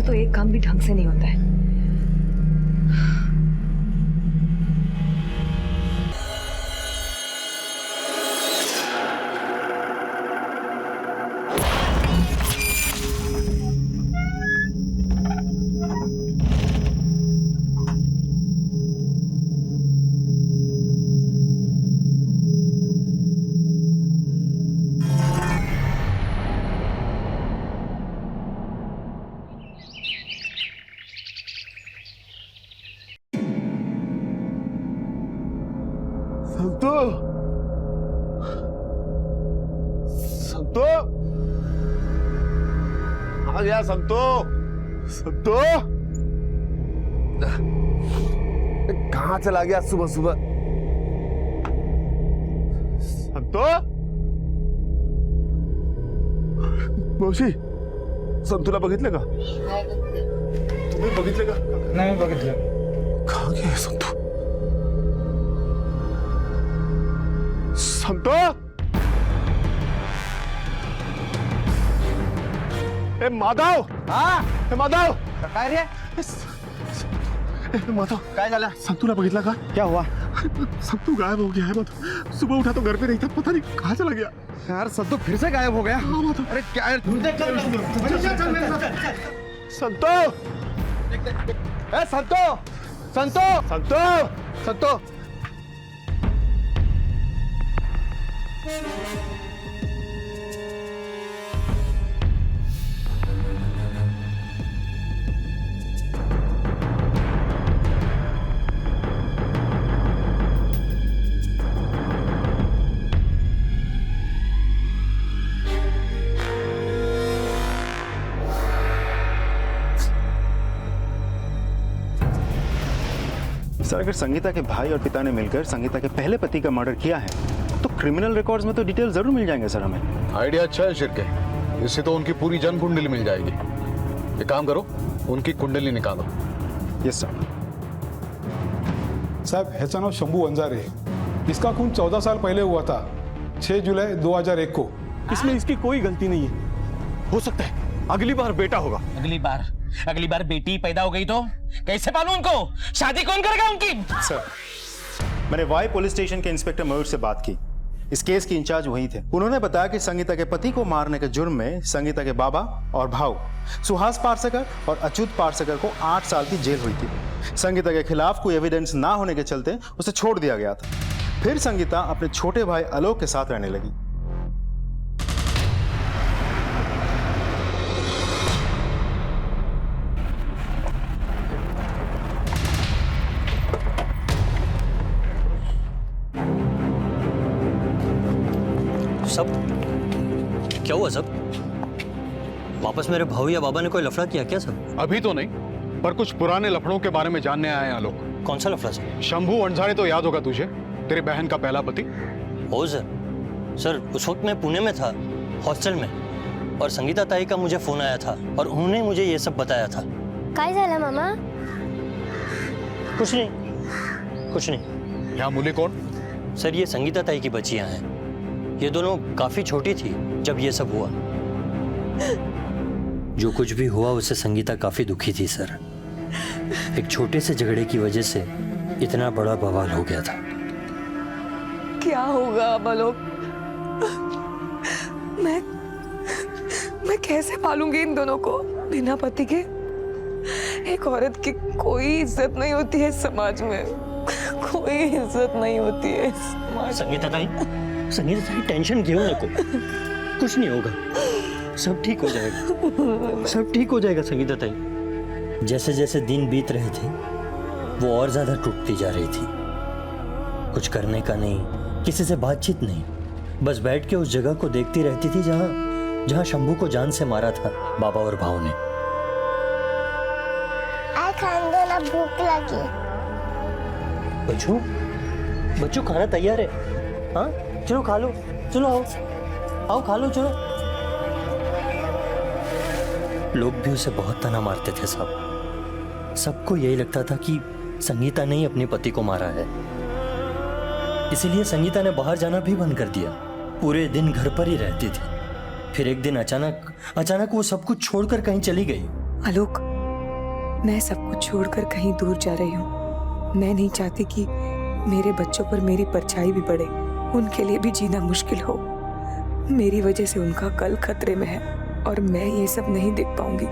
तो एक काम भी ढंग से नहीं होता है। संतो, संतो, आ गया संतो, संतो, कहाँ चला गया सुबह सुबह? संतो, मावशी, संतूला बघितलं का? तुम्ही बघितलं का? नाही बघितलं. कहाँ गया संतो? संतो, ए माधव, हा ए माधव, काय रे? ए माधव, काय झालं? संतूला बघितला का? क्या हुआ? संतू गायब हो गया है माधव. सुबह उठा तो घर पे नहीं था, पता नहीं कहाँ चला गया. यार संतू फिर से गायब हो गया. हाँ माधव. अरे क्या यार? संतो, ए संतो, संतो, संतो, संतो. सर, अगर संगीता के भाई और पिता ने मिलकर संगीता के पहले पति का मर्डर किया है तो क्रिमिनल रिकॉर्ड्स में तो डिटेल जरूर मिल जाएंगे सर हमें. आइडिया अच्छा है शिरके. इससे तो उनकी पूरी जन्म कुंडली मिल जाएगी. एक काम करो, उनकी कुंडली निकालो. Yes sir. साहब, ह्याचं नाव शंभू वंजारे. इसका खून 14 साल पहले हुआ था, 6 जुलाई 2001 को. इसमें इसकी कोई गलती नहीं है. हो सकता है अगली बार बेटा होगा. अगली बार बेटी पैदा हो गई तो कैसे पालूं उनको? शादी कौन करेगा उनकी? सर, मैंने वाई पुलिस स्टेशन के इंस्पेक्टर मयूर से बात की. इस केस की इंचार्ज वही थे. उन्होंने बताया कि संगीता के पति को मारने के जुर्म में संगीता के बाबा और भाऊ सुहास पारसेकर और अच्युत पारसेकर को 8 साल की जेल हुई थी. संगीता के खिलाफ कोई एविडेंस ना होने के चलते उसे छोड़ दिया गया था. फिर संगीता अपने छोटे भाई आलोक के साथ रहने लगी. सब क्या हुआ सब? वापस मेरे भाऊ या बाबा ने कोई लफड़ा किया क्या सब? अभी तो नहीं, पर कुछ पुराने लफड़ों के बारे में जानने आए हैं आलोक. कौन सा लफड़ा सर? शंभू वंजारे तो याद होगा तुझे, तेरी बहन का पहला पति. हो सर, उस वक्त मैं पुणे में था, हॉस्टल में, और संगीता ताई का मुझे फोन आया था और उन्होंने मुझे ये सब बताया था. काय झालं मामा? कुछ नहीं. यहाँ मुली कौन? सर, ये संगीता ताई की बच्चियां हैं. ये दोनों काफी छोटी थी जब ये सब हुआ. जो कुछ भी हुआ उससे संगीता काफी दुखी थी सर. एक छोटे से झगड़े की वजह से इतना बड़ा बवाल हो गया था. क्या होगा अब आलोक? मैं कैसे पालूंगी इन दोनों को बिना पति के? एक औरत की कोई इज्जत नहीं होती है समाज में. कोई इज्जत नहीं होती है समाज. संगीता ताई टेंशन क्यों नको. कुछ नहीं होगा, सब ठीक हो जाएगा. सब ठीक हो जाएगा संगीता ताई. जैसे जैसे दिन बीत रहे थे वो और ज्यादा टूटती जा रही थी. कुछ करने का नहीं, किसी से बातचीत नहीं, बस बैठ के उस जगह को देखती रहती थी जहां शंभू को जान से मारा था बाबा और भाव ने. खाने भूख लगी. बच्चों खाना तैयार है. हाँ चलो खा लो. चलो आओ खा लो. चलो. लोग भी उसे बहुत ताना मारते थे साहब. सबको यही लगता था कि संगीता ने ही अपने पति को मारा है. इसीलिए संगीता ने बाहर जाना भी बंद कर दिया. पूरे दिन घर पर ही रहती थी. फिर एक दिन अचानक वो सब कुछ छोड़कर कहीं चली गई. आलोक, मैं सब कुछ छोड़कर कहीं दूर जा रही हूँ। मैं नहीं चाहती कि मेरे बच्चों पर मेरी परछाई भी पड़े, उनके लिए भी जीना मुश्किल हो। मेरी वजह से उनका कल खतरे में है और मैं ये सब नहीं देख पाऊंगी।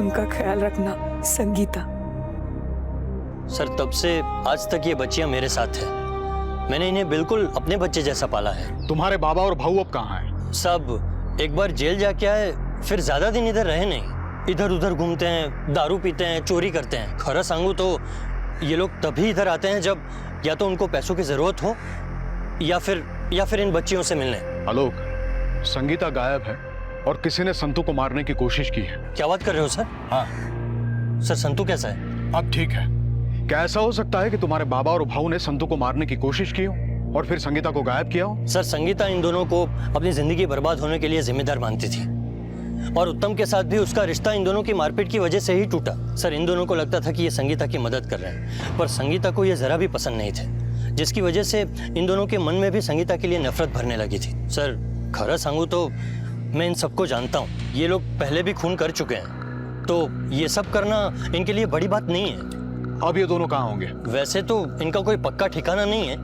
उनका ख्याल रखना, संगीता। सर, तब से आज तक ये बच्चियां मेरे साथ हैं। मैंने इन्हें बिल्कुल अपने बच्चे जैसा पाला है। तुम्हारे बाबा और भाऊ अब कहाँ हैं? सब एक बार जेल जाके आए, फिर ज्यादा दिन इधर रहे नहीं। इधर उधर घूमते हैं, दारू पीते हैं, चोरी करते हैं। खरा सांगू तो ये लोग तभी इधर आते हैं जब या तो उनको पैसों की जरूरत हो या फिर इन बच्चियों से मिलने। आलोक, संगीता गायब है और किसी ने संतू को मारने की कोशिश की है। क्या बात कर रहे हो सर? हाँ। सर, संतू कैसा है? अब ठीक है। क्या ऐसा हो सकता है कि तुम्हारे बाबा और भाऊ ने संतू को मारने की कोशिश की हो और फिर संगीता को गायब किया हो? सर, संगीता इन दोनों को अपनी जिंदगी बर्बाद होने के लिए जिम्मेदार मानती थी और उत्तम के साथ भी उसका रिश्ता इन दोनों की मारपीट की वजह से ही टूटा। सर, इन दोनों को लगता था कि ये संगीता की मदद कर रहे हैं, पर संगीता को ये जरा भी पसंद नहीं थे, जिसकी वजह से इन दोनों के मन में भी संगीता के लिए नफरत भरने लगी थी। सर, खरा सांगू तो मैं इन सबको जानता हूँ। ये लोग पहले भी खून कर चुके हैं, तो ये सब करना इनके लिए बड़ी बात नहीं है। अब ये दोनों कहाँ होंगे? वैसे तो इनका कोई पक्का ठिकाना नहीं है,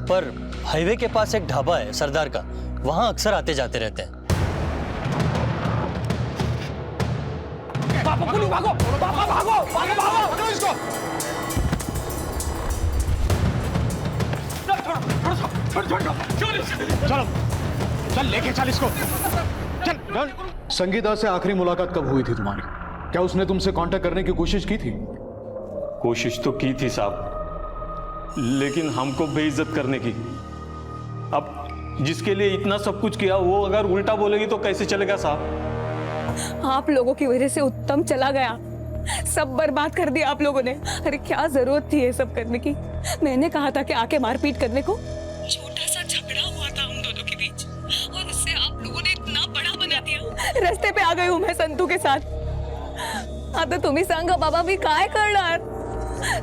पर हाईवे के पास एक ढाबा है सरदार का, वहां अक्सर आते जाते रहते हैं। चलो, चल लेके चल इसको। चल। संगीता से आखिरी मुलाकात कब हुई थी तुम्हारी? क्या उसने तुमसे कांटेक्ट करने की कोशिश की थी? कोशिश तो की थी साहब, लेकिन हमको बेइज्जत करने की। अब जिसके लिए इतना सब कुछ किया वो अगर उल्टा बोलेगी तो कैसे चलेगा साहब? आप लोगों की वजह से उत्तम चला गया, सब बर्बाद कर दिया आप लोगों ने। अरे क्या जरूरत थी ये सब करने की? मैंने कहा था कि आके मारपीट करने को। छोटा सा झगड़ा हुआ था हम दोनों के बीच और उससे आप लोगों ने इतना बड़ा बना दिया। रास्ते पे आ गई हूँ मैं संतू के साथ। आता तुम्ही सांगा बाबा, मी काय करणार?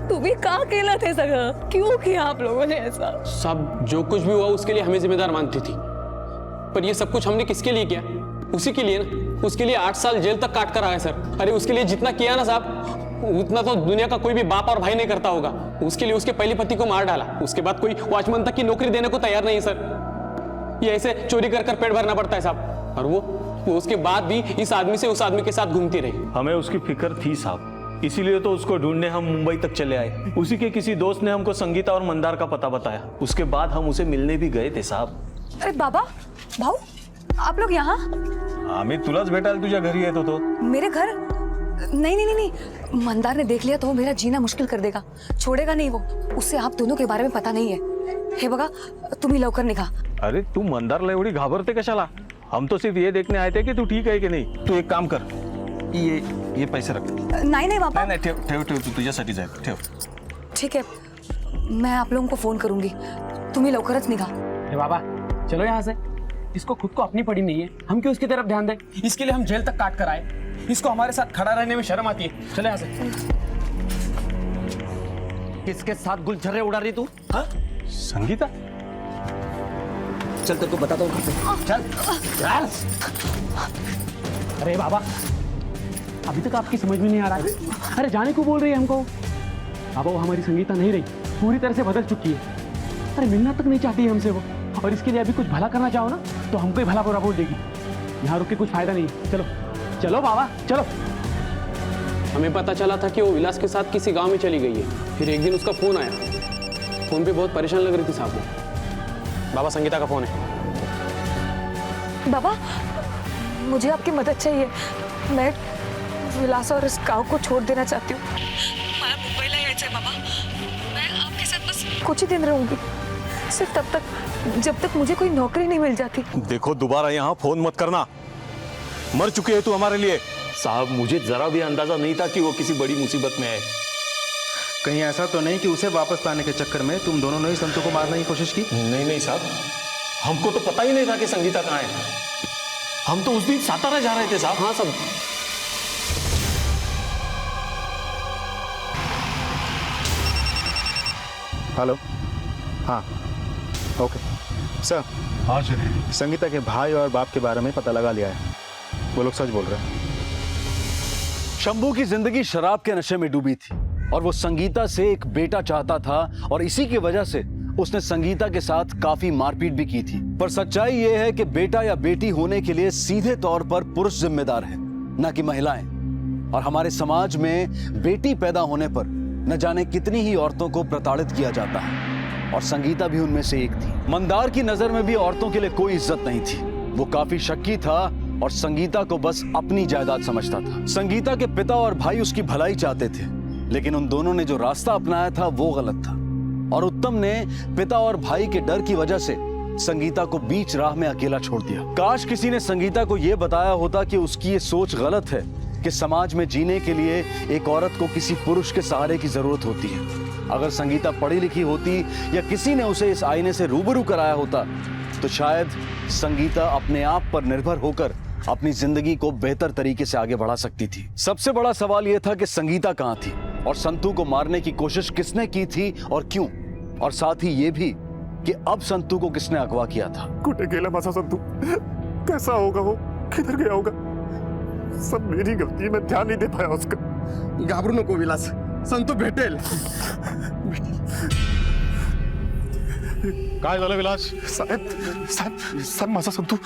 तुम्ही का केलं ते सगळं? क्यों किया आप लोगों ने ऐसा? सब जो कुछ भी हुआ उसके लिए हमें जिम्मेदार मानती थी, पर ये सब कुछ हमने किसके लिए किया? उसी के लिए ना। उसके लिए 8 साल जेल तक काट कर आया सर। अरे उसके लिए जितना किया ना साहब, उतना तो दुनिया का कोई भी बाप और भाई नहीं करता होगा। उसके लिए उसके पहले पति को मार डाला, उसके बाद कोई वॉचमैन तक की नौकरी देने को तैयार नहीं सर। ये ऐसे चोरी कर पेट भरना पड़ता है साहब। और वो उसके बाद भी इस आदमी से उस आदमी के साथ घूमती रही। हमें उसकी फिक्र थी साहब, इसीलिए तो उसको ढूंढने हम मुंबई तक चले आए। उसी के किसी दोस्त ने हमको संगीता और मंदार का पता बताया, उसके बाद हम उसे मिलने भी गए थे साहब। अरे बाबा, भाऊ, आप लोग यहाँ? आम्ही तुलाच भेटायला तुझ्या घरी येत होतो। मेरे घर? नहीं, मंदार ने देख लिया तो वो मेरा जीना मुश्किल कर देगा, छोड़ेगा नहीं वो। उससे आप दोनों के बारे में पता नहीं है। हे बघा, तुम्ही लवकर निघा। अरे तू मंदारला एवढी घाबरते कशाला? हम तो सिर्फ ये देखने आए थे कि तू ठीक है कि नहीं। तू एक काम कर, ये पैसे रख। नहीं बाबा। नाही ठेव तू तुझ्यासाठीच आहे, ठेव। ठीक है, मैं आप लोगों को फोन करूंगी, तुम्ही लवकरच निघा। अरे बाबा चलो यहाँ से। इसको खुद को अपनी पड़ी नहीं है, हम क्यों इसकी तरफ ध्यान दें? इसके लिए हम जेल तक काट कर आए। इसको हमारे साथ खड़ा रहने में शर्म आती है। चले यहाँ से। किसके साथ गुलछर्रे उड़ा रही तू? हाँ? संगीता? चल तेरे को बताता हूँ। चल। अरे बाबा, अभी तक आपकी समझ में नहीं आ रहा है। अरे जाने को बोल रही है हमको। बाबा वो हमारी संगीता नहीं रही, पूरी तरह से बदल चुकी है। अरे मिलना तक नहीं चाहती है हमसे वो, और इसके लिए अभी कुछ भला करना चाहो ना तो हमको ही भला बुरा बोल देगी। यहाँ रुक के कुछ फायदा नहीं। चलो चलो बाबा चलो। हमें पता चला था कि वो विलास के साथ किसी गांव में चली गई है। फिर एक दिन उसका फोन आया, फोन पे बहुत परेशान लग रही थी साहब वो। बाबा संगीता का फोन है। बाबा, मुझे आपकी मदद चाहिए। मैं विलास और इस गांव को छोड़ देना चाहती हूँ। मला मुंबईला यायचंय बाबा। मैं आपके साथ बस कुछ ही दिन रहूंगी, सिर्फ तब तक जब तक मुझे कोई नौकरी नहीं मिल जाती। देखो दोबारा यहाँ फोन मत करना, मर चुकी है तू हमारे लिए। साहब मुझे जरा भी अंदाजा नहीं था कि वो किसी बड़ी मुसीबत में है। कहीं ऐसा तो नहीं कि उसे वापस लाने के चक्कर में तुम दोनों ने ही संतू को मारने की कोशिश की? नहीं साहब, हमको तो पता ही नहीं था कि संगीता कहाँ है। हम तो उस दिन सातारा जा रहे थे साहब। हाँ सब। हेलो, हाँ ओके सर। हाँ चलिए। संगीता के भाई और बाप के बारे में पता लगा लिया है, वो लोग सच बोल रहे हैं। शंभू की जिंदगी शराब के नशे में डूबी थी और वो संगीता से एक बेटा चाहता था और इसी की वजह से उसने संगीता के साथ काफी मारपीट भी की थी। पर सच्चाई ये है कि बेटा या बेटी होने के लिए सीधे तौर पर पुरुष जिम्मेदार है, न कि महिलाएं। और हमारे समाज में बेटी पैदा होने पर न जाने कितनी ही औरतों को प्रताड़ित किया जाता है और संगीता भी उनमें से एक थी। मंदार की नजर में भी औरतों के लिए कोई इज्जत नहीं थी। वो काफी शक्की था और संगीता को बस अपनी जायदाद समझता था। संगीता के पिता और भाई उसकी भलाई चाहते थे, लेकिन उन दोनों ने जो रास्ता अपनाया था वो गलत था और उत्तम ने पिता और भाई के डर की वजह से संगीता को बीच राह में अकेला छोड़ दिया। काश किसी ने संगीता को यह बताया होता कि उसकी ये सोच गलत है कि समाज में जीने के लिए एक औरत को किसी पुरुष के सहारे की जरूरत होती है। अगर संगीता पढ़ी लिखी होती या किसी ने उसे इस आईने से रूबरू कराया होता तो शायद संगीता अपने आप पर निर्भर होकर अपनी जिंदगी को बेहतर तरीके से आगे बढ़ा सकती थी। सबसे बड़ा सवाल यह था कि संगीता कहां थी और संतू को मारने की कोशिश किसने की थी और क्यों, और साथ ही यह भी कि अब संतू को किसने अगवा किया था। कुठे गेला माझा संतू? कैसा होगा वो? किधर गया होगा? सब मेरी गलती है, मैं ध्यान नहीं दे पाया उसका। घाबरू नको विलास, संतू भेटेल. काय झालं विलास? साहेब साहेब साहेब माझा संतू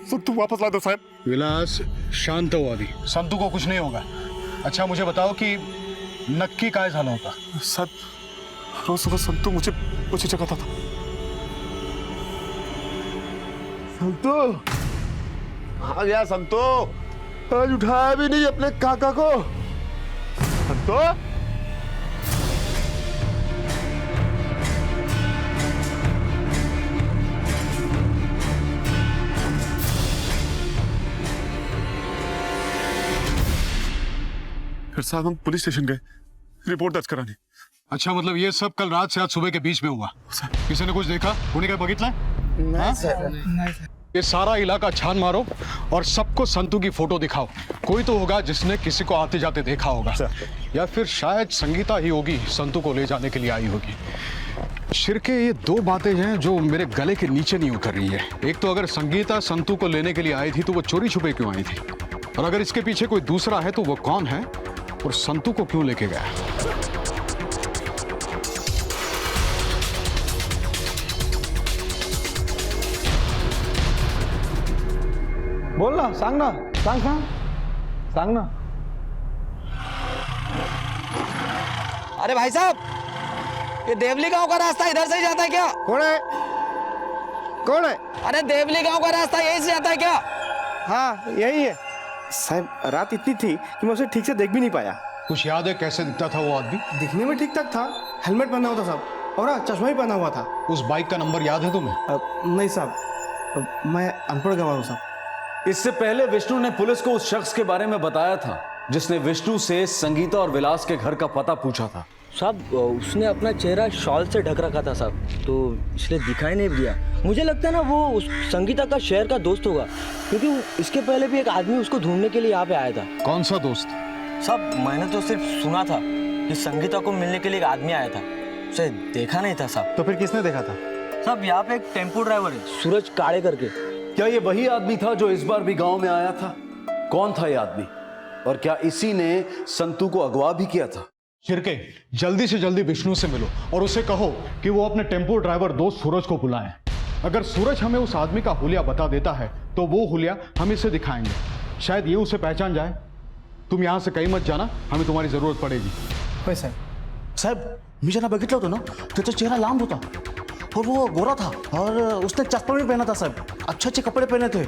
संतू वापस ला दो साहेब. विलास शांत हो अभी. संतू को कुछ नहीं होगा. अच्छा मुझे बताओ कि नक्की काय झालं होतं? साहब रोज सुबह संतू मुझे जगाता था. संतू आ गया. संतू आज उठाया भी नहीं अपने काका को. संतू फिर साहब हम पुलिस स्टेशन गए रिपोर्ट दर्ज कराने. अच्छा मतलब ये सब कल रात से आज सुबह के बीच में हुआ. किसी ने कुछ देखा? कोणी काय बघितलं? नहीं सर. ये सारा इलाका छान मारो और सबको संतू की फोटो दिखाओ. कोई तो होगा जिसने किसी को आते जाते देखा होगा या फिर शायद संगीता ही होगी संतू को ले जाने के लिए आई होगी. शिरके ये दो बातें हैं जो मेरे गले के नीचे नहीं उतर रही है. एक तो अगर संगीता संतू को लेने के लिए आई थी तो वो चोरी छुपे क्यों आई थी, और अगर इसके पीछे कोई दूसरा है तो वो कौन है और संतू को क्यों लेके गया. बोल ना, सांग ना, सांग ना. अरे भाई साहब, ये देवली गांव का रास्ता इधर से ही जाता है क्या? कौन है? कौन है? अरे देवली गांव का रास्ता यही से जाता है क्या? हाँ यही है साहब. रात इतनी थी कि मैं उसे ठीक से देख भी नहीं पाया. कुछ याद है कैसे दिखता था वो आदमी? दिखने में ठीक ठाक था. हेलमेट पहना हुआ था साहब और हाँ चश्मा भी पहना हुआ था. उस बाइक का नंबर याद है तुम्हें? नहीं साहब, मैं अनपढ़ गवाह हूँ साहब. इससे पहले विष्णु ने पुलिस को उस शख्स के बारे में बताया था जिसने विष्णु से संगीता और विलास के घर का पता पूछा था. साहब उसने अपना चेहरा शॉल से ढक रखा था साहब, तो इसलिए दिखाई नहीं दिया. मुझे लगता है ना वो उस संगीता का शहर का दोस्त होगा, क्योंकि इसके पहले भी एक आदमी उसको ढूंढने के लिए यहाँ पे आया था. कौन सा दोस्त? साहब मैंने तो सिर्फ सुना था कि संगीता को मिलने के लिए एक आदमी आया था, उसे देखा नहीं था साहब. तो फिर किसने देखा था? साहब यहाँ पे एक टेम्पो ड्राइवर है सूरज काले करके. क्या ये वही आदमी था जो इस बार भी गांव में आया था? कौन था ये आदमी और क्या इसी ने संतू को अगवा भी किया था? शिरके जल्दी से जल्दी विष्णु से मिलो और उसे कहो कि वो अपने टेम्पो ड्राइवर दोस्त सूरज को बुलाएं. अगर सूरज हमें उस आदमी का हुलिया बता देता है तो वो हुलिया हम इसे दिखाएंगे. शायद ये उसे पहचान जाए. तुम यहाँ से कहीं मत जाना, हमें तुम्हारी जरूरत पड़ेगी. साहब मी ज्याला बघितलं होतं ना त्याचा चेहरा लांब होता और वो गोरा था और उसने चश्मा भी पहना था साहब. अच्छे अच्छे कपड़े पहने थे.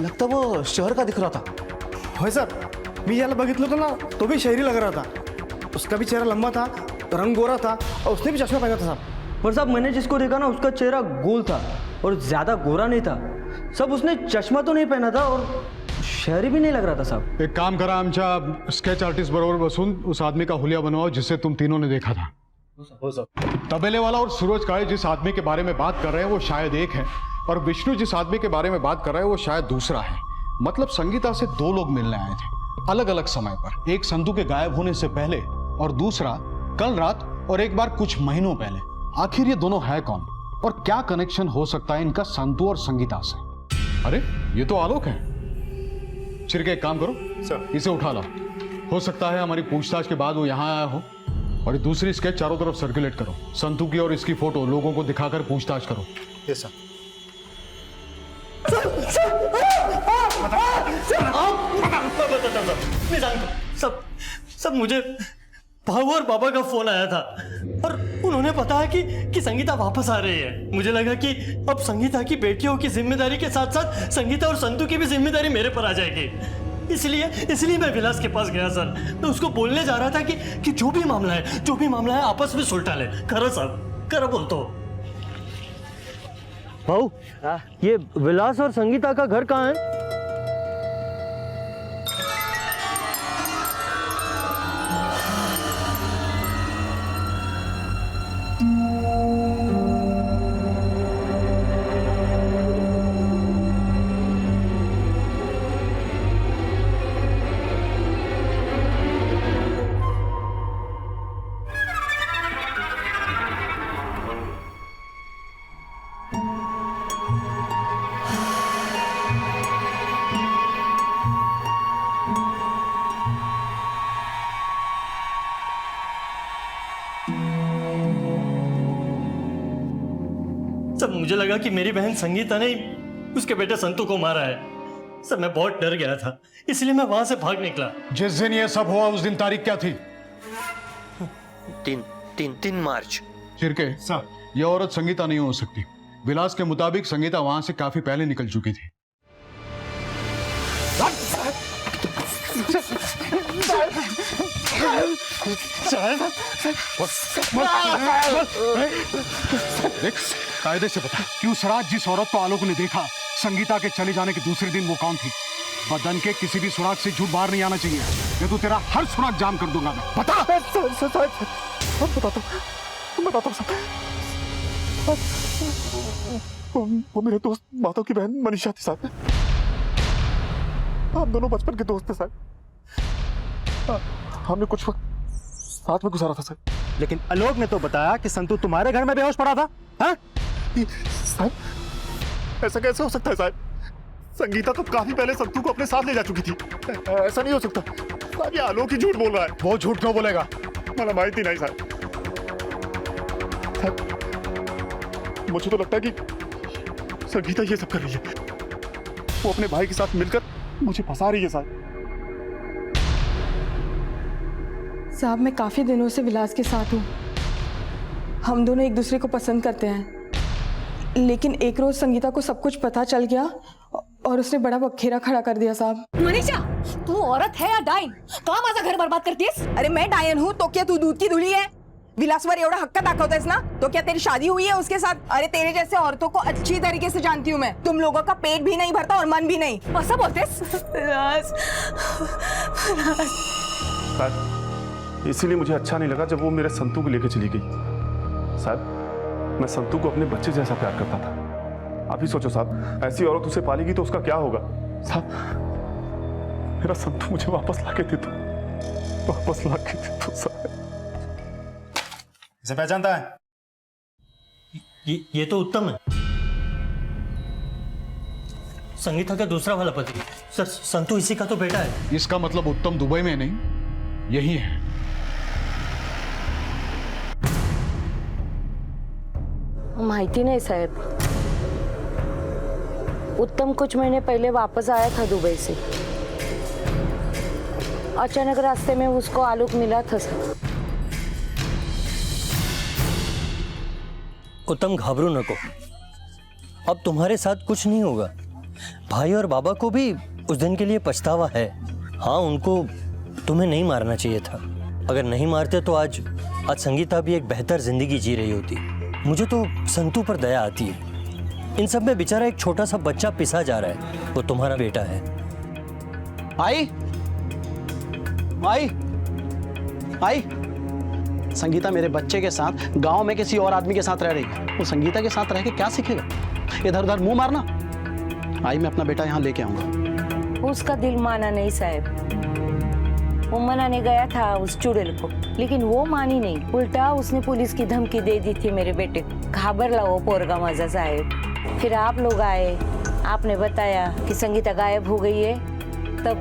लगता वो शहर का दिख रहा था. होय सर, मी याला बघितलं होतं ना तो भी शहरी लग रहा था. उसका भी चेहरा लंबा था, रंग गोरा था और उसने भी चश्मा पहना था साहब. पर साहब मैंने जिसको देखा ना उसका चेहरा गोल था और ज्यादा गोरा नहीं था. सब उसने चश्मा तो नहीं पहना था और शहरी भी नहीं लग रहा था साहब. एक काम करा, आमच्या स्केच आर्टिस्ट बरोबर बसून उस आदमी का हुलिया बनवाओ जिसे तुम तीनों ने देखा था. तबेले वाला और सूरज काळे जिस आदमी के बारे में बात कर रहे हैं वो शायद एक है और विष्णु जिस आदमी के बारे में बात कर रहे हैं वो शायद दूसरा है. मतलब संगीता से दो लोग मिलने आए थे अलग अलग समय पर. एक संतू के गायब होने से पहले और दूसरा कल रात और एक बार कुछ महीनों पहले. आखिर ये दोनों है कौन और क्या कनेक्शन हो सकता है इनका संतू और संगीता से? अरे ये तो आलोक है. चिरके एक काम करो सर, इसे उठा लो हो सकता है हमारी पूछताछ के बाद वो यहाँ आया हो। और ये दूसरी स्केच चारों तरफ सर्कुलेट करो, संतू की और इसकी फोटो लोगों को दिखाकर पूछताछ करो। Yes sir. मैं जानता हूँ सब मुझे भाऊ और बाबा का फोन आया था और उन्होंने बताया कि संगीता वापस आ रही है। मुझे लगा कि अब संगीता की बेटियों की जिम्मेदारी के साथ साथ संगीता और संतू की भी जिम्मेदारी मेरे पर आ जाएगी। इसलिए मैं विलास के पास गया सर। मैं उसको बोलने जा रहा था कि जो भी मामला है आपस में सुलटा ले। करो साहब, करो बोल तो। भाऊ, ये विलास और संगीता का घर कहाँ है? सब मुझे लगा कि मेरी बहन संगीता ने उसके बेटे संतू को मारा है। सब मैं बहुत डर गया था, इसलिए मैं वहां से भाग निकला। जिस दिन ये सब हुआ उस दिन तारीख क्या थी? 3 मार्च। चिरके सर, ये औरत संगीता नहीं हो सकती। विलास के मुताबिक संगीता वहां से काफी पहले निकल चुकी थी। देख, कायदे से बता कि उस रात जिस औरत को आलोक ने देखा, संगीता के चले जाने के दूसरे दिन वो कौन थी? बदन के किसी भी सुराग से झूठ बाहर नहीं आना चाहिए, ये तो तेरा हर सुराग जाम कर दूंगा मैं। बता। बताता हूँ। वो मेरे दोस्त माधव की बहन मनीषा थी साहब। हम दोनों बचपन के दोस्त थे साहब। हमने कुछ वक्त साथ में गुजारा था साहब। लेकिन आलोक ने तो बताया कि संतू तुम्हारे घर में बेहोश पड़ा था। हाँ? साहब, ऐसा कैसे हो सकता है साहब? संगीता तो काफी पहले संतू को अपने साथ ले जा चुकी थी। ऐसा नहीं हो सकता साहब, ये आलोक ही झूठ बोल रहा है। वो झूठ क्यों बोलेगा? मला माहिती नहीं साहब। मुझे तो लगता है कि संगीता ये सब कर रही है। वो अपने भाई के साथ मिलकर मुझे फंसा रही है साहब। साहब, मैं काफी दिनों से विलास के साथ हूँ। हम दोनों एक दूसरे को पसंद करते हैं, लेकिन एक रोज संगीता को सब कुछ पता चल गया और उसने बड़ा बखेरा खड़ा कर दिया साहब। मनीषा, तू औरत है या डायन? का माझा घर बर्बाद करतीस? अरे मैं डायन हूँ तो क्या तू दूध की धुली है? विलासवर एवढा हक्क दाखवतेस ना, तो क्या तेरी शादी हुई है उसके साथ? अरे तेरे जैसे औरतों को अच्छी तरीके से जानती हूँ मैं। तुम लोगों का पेट भी नहीं भरता और मन भी नहीं। ऐसा बोलतेस? इसीलिए मुझे अच्छा नहीं लगा जब वो मेरे संतू को लेकर चली गई। साहब, मैं संतू को अपने बच्चे जैसा प्यार करता था। आप ही सोचो साहब, ऐसी औरत उसे पालेगी तो उसका क्या होगा? साहब, मेरा संतू मुझे वापस लाके दे दो, वापस लाके दे दो साहब। इसे पहचानता है? ये तो उत्तम है, संगीता का दूसरा वाला पति। सर, संतू इसी का तो बेटा है। इसका मतलब उत्तम दुबई में नहीं, यही है। माहिती नहीं साहब, उत्तम कुछ महीने पहले वापस आया था दुबई से। अचानक रास्ते में उसको आलोक मिला था सर। उत्तम, घबरो नको, अब तुम्हारे साथ कुछ नहीं होगा। भाई और बाबा को भी उस दिन के लिए पछतावा है। हाँ, उनको तुम्हें नहीं मारना चाहिए था। अगर नहीं मारते तो आज संगीता भी एक बेहतर जिंदगी जी रही होती। मुझे तो संतू पर दया आती है। इन सब में बेचारा एक छोटा सा बच्चा पिसा जा रहा है, वो तुम्हारा बेटा है। आई आई आई संगीता मेरे बच्चे के साथ गांव में किसी और आदमी के साथ रह रही है। वो संगीता के साथ रह के क्या सीखेगा? इधर उधर मुंह मारना। आई, मैं अपना बेटा यहाँ लेके आऊंगा। उसका दिल माना नहीं साहब। वो मनाने गया था उस चुड़ैल को, लेकिन वो मानी नहीं। उल्टा उसने पुलिस की धमकी दे दी थी मेरे बेटे। घाबरला वो पोरगा मजा साहब। फिर आप लोग आए, आपने बताया कि संगीता गायब हो गई है। तब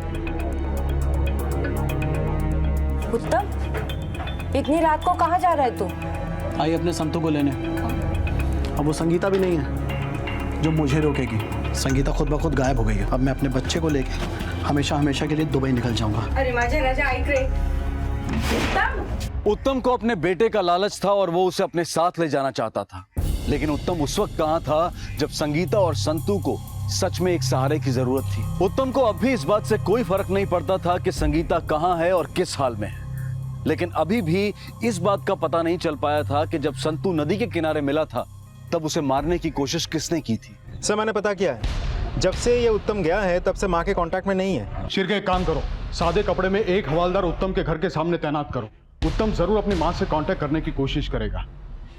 उत्तम, इतनी रात को कहाँ जा रहा है तू? आई अपने संतू को लेने। अब वो संगीता भी नहीं है जो मुझे रोकेगी। संगीता खुद ब खुद गायब हो गई है। अब मैं अपने बच्चे को लेके हमेशा हमेशा के लिए दुबई निकल जाऊंगा। अरे माझे राजा ऐक रे। उत्तम को अपने बेटे का लालच था और वो उसे अपने साथ ले जाना चाहता था, लेकिन उत्तम उस वक्त कहां था जब संगीता और संतू को सच में एक सहारे की जरूरत थी। उत्तम को अब भी इस बात से कोई फर्क नहीं पड़ता था कि संगीता कहां है और किस हाल में है, लेकिन अभी भी इस बात का पता नहीं चल पाया था कि जब संतू नदी के किनारे मिला था तब उसे मारने की कोशिश किसने की थी। सर मैंने पता किया है, जब से ये उत्तम गया है तब से माँ के कांटेक्ट में नहीं है। शिरके एक काम करो, सादे कपड़े में एक हवालदार उत्तम के घर के सामने तैनात करो। उत्तम जरूर अपनी माँ से कांटेक्ट करने की कोशिश करेगा।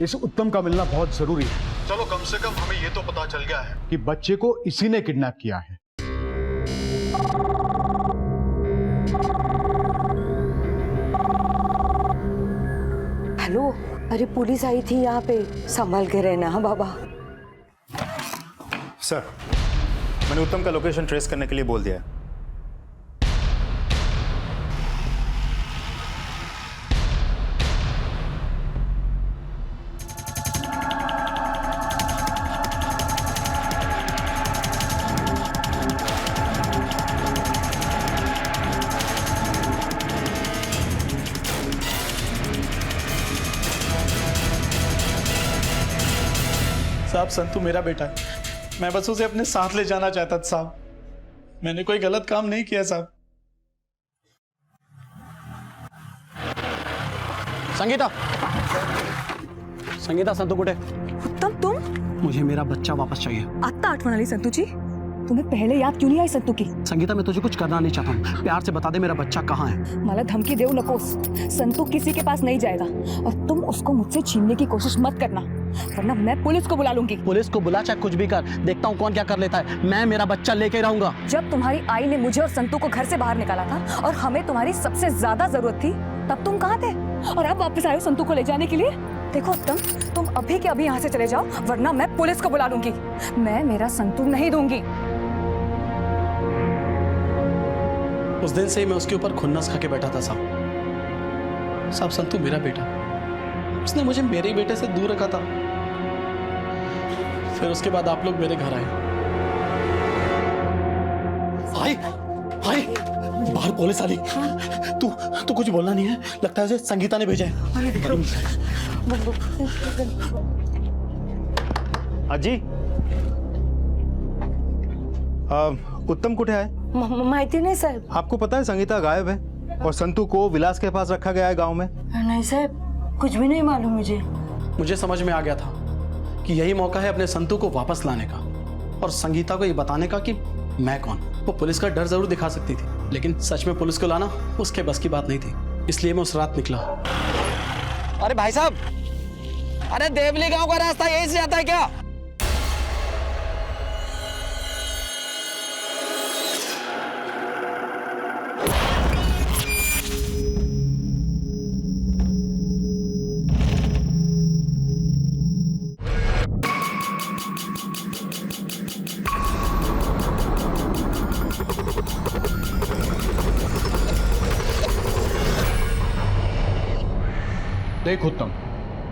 इस उत्तम का मिलना बहुत जरूरी है। चलो कम से कम हमें ये तो पता चल गया है कि बच्चे को इसी ने किडनैप किया है। हेलो, अरे पुलिस आई थी यहाँ पे, संभाल के रहना। हाँ बाबा। सर मैंने उत्तम का लोकेशन ट्रेस करने के लिए बोल दिया है। साहब संतू मेरा बेटा है, मैं बस उसे अपने साथ ले जाना चाहता था साहब। मैंने कोई गलत काम नहीं किया साहब। संगीता, संगीता संतू कुठे? उत्तम तुम? मुझे मेरा बच्चा वापस चाहिए। आत्ता आठवण आली संतू जी? तुम्हें पहले याद क्यों नहीं आई संतू की? संगीता मैं तुझे कुछ करना नहीं चाहता हूँ, प्यार से बता दे मेरा बच्चा कहाँ है। मला धमकी देऊ नकोस, संतू किसी के पास नहीं जाएगा और तुम उसको मुझसे छीनने की कोशिश मत करना, वरना मैं पुलिस को बुला लूंगी। पुलिस को बुला चाहे कुछ भी कर, देखता हूँ कौन क्या कर लेता है। मैं मेरा बच्चा लेके रहूंगा। जब तुम्हारी आई ने मुझे और संतू को घर से बाहर निकाला था और हमें तुम्हारी सबसे ज्यादा जरूरत थी, तब तुम कहाँ थे और अब वापस आए हो संतू को ले जाने के लिए? देखो उत्तम, तुम अभी के अभी यहाँ से चले जाओ, वरना मैं पुलिस को बुला लूंगी। मैं मेरा संतू नहीं दूंगी। उस दिन से ही मैं उसके ऊपर खुन्नस खा के बैठा था साहब। साहब संतू मेरा बेटा, उसने मुझे मेरे ही बेटे से दूर रखा था। फिर उसके बाद आप लोग मेरे घर आए। भाई भाई बाहर पुलिस आ गई। तू कुछ बोलना नहीं है, लगता है उसे संगीता ने भेजा है। अजी उत्तम कुठे है? माहिती नहीं साहब। आपको पता है संगीता गायब है और संतू को विलास के पास रखा गया है गांव में। नहीं साहब, कुछ भी नहीं मालूम मुझे। मुझे समझ में आ गया था कि यही मौका है अपने संतू को वापस लाने का और संगीता को ये बताने का कि मैं कौन। वो पुलिस का डर जरूर दिखा सकती थी, लेकिन सच में पुलिस को लाना उसके बस की बात नहीं थी, इसलिए मैं उस रात निकला। अरे भाई साहब, अरे देवली गांव का रास्ता यहीं से जाता है क्या? देख उत्तम,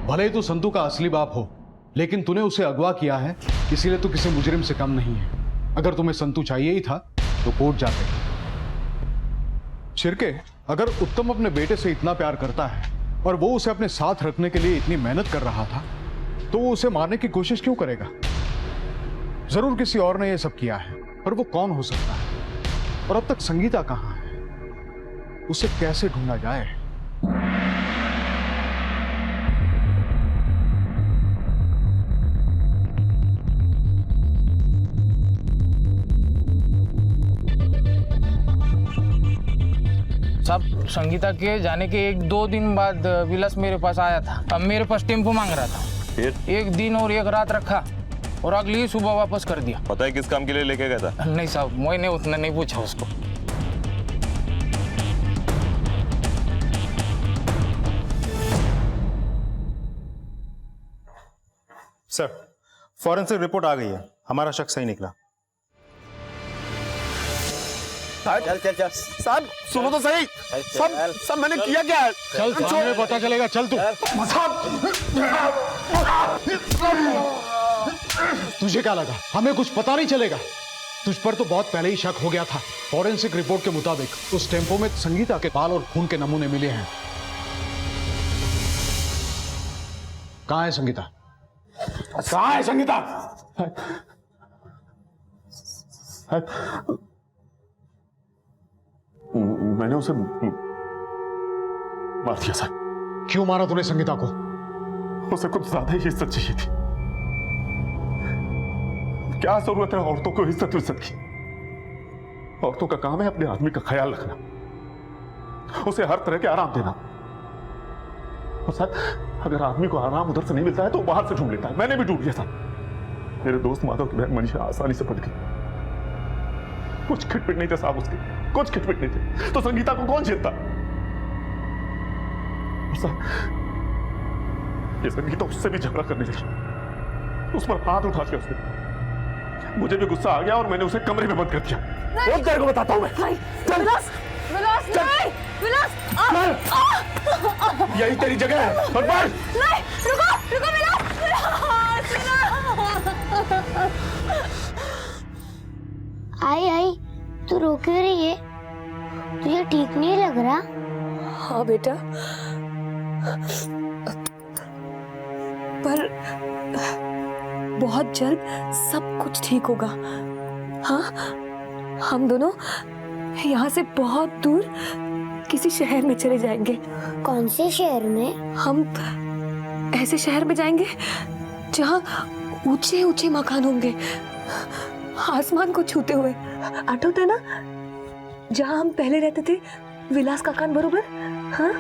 भले ही तू संतू का असली बाप हो, लेकिन तूने उसे अगवा किया है, इसीलिए तू किसी मुजरिम से कम नहीं है। अगर तुम्हें संतू चाहिए ही था तो कोर्ट जाते। शिरके, अगर उत्तम अपने बेटे से इतना प्यार करता है और वो उसे अपने साथ रखने के लिए इतनी मेहनत कर रहा था, तो वो उसे मारने की कोशिश क्यों करेगा? जरूर किसी और ने यह सब किया है, पर वो कौन हो सकता है? और अब तक संगीता कहां है? उसे कैसे ढूंढा जाए? साहब, संगीता के जाने के 1-2 दिन बाद विलास मेरे पास आया था। अब मेरे पास टेम्पो मांग रहा था। फिर 1 दिन और 1 रात रखा और अगली ही सुबह वापस कर दिया। पता है किस काम के लिए लेके गया था? नहीं साहब, मैंने उतना नहीं पूछा उसको। सर, फॉरेंसिक रिपोर्ट आ गई है, हमारा शक सही निकला। चल चल चल साहब सुनो तो सही। सब मैंने किया क्या है? चल सामने पता चलेगा, चल तू। तुझे क्या लगा हमें कुछ पता नहीं चलेगा? तुझ पर तो बहुत पहले ही शक हो गया था। फॉरेंसिक रिपोर्ट के मुताबिक उस टेम्पो में संगीता के बाल और खून के नमूने मिले हैं। कहाँ है संगीता? कहाँ है संगीता? मैंने उसे मार दिया सर। क्यों मारा तूने संगीता को? उसे कुछ ज्यादा ही इज्जत चाहिए थी। क्या जरूरत है औरतों को इज्जत की? औरतों का काम है अपने आदमी का ख्याल रखना, उसे हर तरह के आराम देना। और सर अगर आदमी को आराम उधर से नहीं मिलता है तो बाहर से ढूंढ लेता है। मैंने भी ढूंढ लिया था। मेरे दोस्त माधव की बहन मनीषा आसानी से पट गई। कुछ खिटपिट नहीं थे साहब उसके, कुछ खिटपिट नहीं थे। तो संगीता को कौन झेलता? ये संगीता उससे भी झगड़ा करने लगी, उस पर हाथ उठा दिया उसने। मुझे भी गुस्सा आ गया और मैंने उसे कमरे में बंद कर दिया। वो तेरे को बताता हूं मैं। विलास, विलास नहीं, विलास, यही तेरी जगह है। और बढ़। नहीं, रुको, रुको विलास, आई आई तू रो क्यों रही है? तुझे ठीक नहीं लग रहा? हाँ बेटा, पर बहुत जल्द सब कुछ ठीक होगा। हाँ, हम दोनों यहाँ से बहुत दूर किसी शहर में चले जाएंगे। कौन से शहर में? हम ऐसे शहर में जाएंगे जहाँ ऊंचे ऊंचे मकान होंगे, आसमान को छूते हुए। आठवता है ना जहाँ हम पहले रहते थे, विलास काकान बरोबर? हाँ?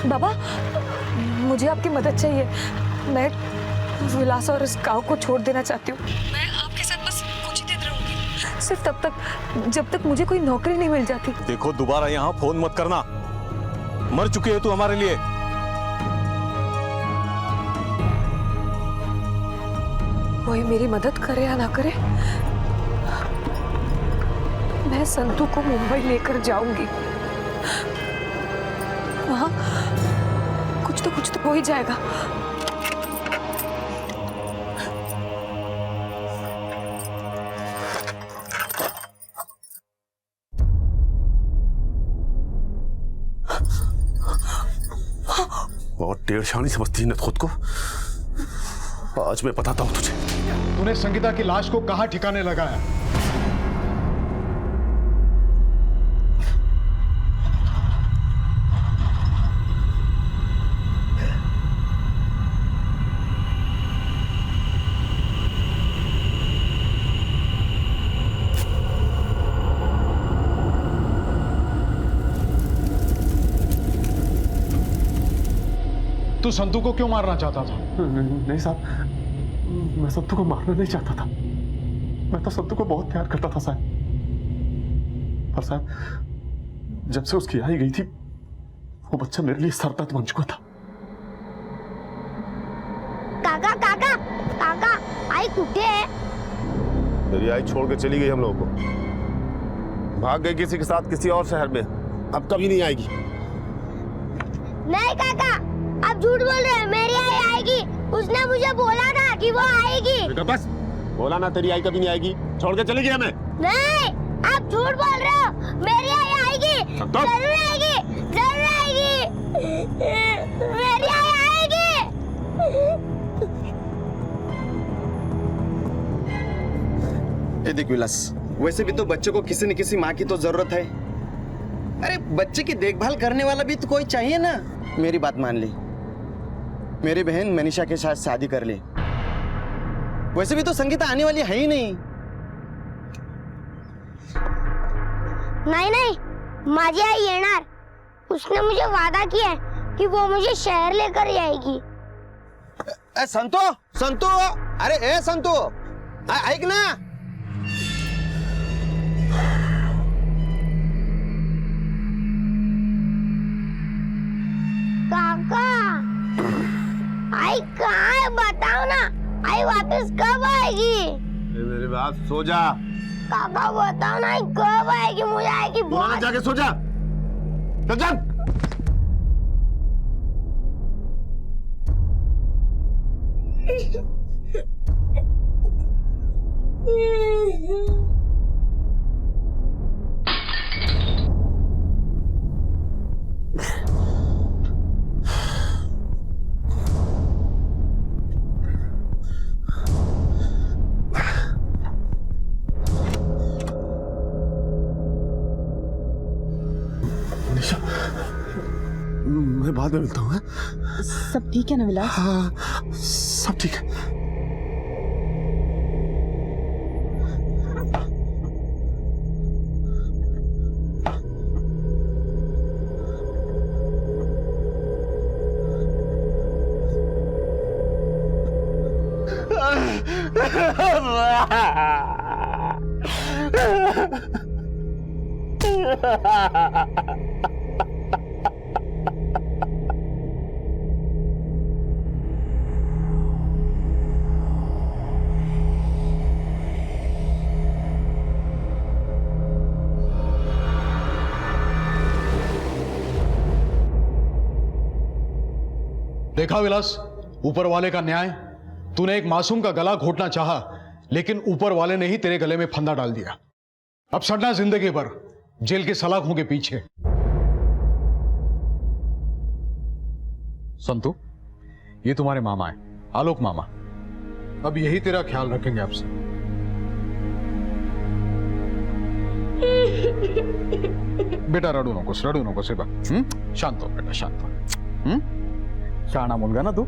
बाबा, मुझे आपकी मदद चाहिए। मैं विलास और इस गांव को छोड़ देना चाहती हूँ। मैं आपके साथ बस कुछ ही दिन रहूंगी, सिर्फ तब तक जब तक मुझे कोई नौकरी नहीं मिल जाती। देखो दोबारा यहाँ फोन मत करना, मर चुकी है तू हमारे लिए। कोई मेरी मदद करे या ना करे, मैं संतू को मुंबई लेकर जाऊंगी। वहां कुछ तो हो ही जाएगा। बहुत टेढ़शानी समझती है खुद को। आज मैं बताता हूं तुझे। तूने संगीता की लाश को कहां ठिकाने लगाया? तू संतू को क्यों मारना चाहता था? नहीं साहब, मैं संतू को मारना नहीं चाहता था। मैं तो संतू को बहुत प्यार करता था साहब। पर साहब जब से उसकी आई गई थी, वो बच्चा मेरे लिए सरदर्द बन चुका था। काका काका काका, आई कुत्ते है? मेरी आई छोड़ के चली गई हम लोगों को। भाग गई किसी के साथ किसी और शहर में। अब कभी नहीं आएगी। नहीं काका, आप झूठ बोल रहे हैं। मेरी आई आएगी। उसने मुझे बोला था कि वो आएगी। बेटा बस, बोला ना तेरी आई कभी नहीं आएगी। छोड़ के चली गई हमें। नहीं, आप झूठ बोल रहे हो। मेरी आई आएगी, जरूर आएगी, जरूर आएगी। मेरी आई आएगी। ये देख विलास, वैसे भी तो बच्चे को किसी न किसी माँ की तो जरूरत है। अरे बच्चे की देखभाल करने वाला भी तो कोई चाहिए ना। मेरी बात मान ली, मेरी बहन मनीषा के साथ शादी कर ली। वैसे भी तो संगीता आने वाली है ही नहीं। नहीं नहीं, माझी आई येणार। उसने मुझे वादा किया है कि वो मुझे शहर लेकर जाएगी। ए संतो, संतो, अरे ए संतो, ऐक ना। काका, आई कहाँ है बताओ ना, आई वापस कब आएगी? मेरी बात, सो जा। काका बताओ ना, आई कब आएगी? मुझे आएगी बहुत। जाके सो जा। चल जा। निशा, मैं बाद में मिलता हूँ। सब ठीक है ना विलास? हाँ, सब ठीक है। देखा विलास, ऊपर वाले का न्याय। तूने एक मासूम का गला घोटना चाहा, लेकिन ऊपर वाले ने ही तेरे गले में फंदा डाल दिया। अब सड़ना जिंदगी भर जेल के सलाखों के पीछे। संतु, ये तुम्हारे मामा है, आलोक मामा। अब यही तेरा ख्याल रखेंगे आपसे। बेटा रडू नकोस बा। शांत हो बेटा, शांत हो। शाना मुलगा ना तू।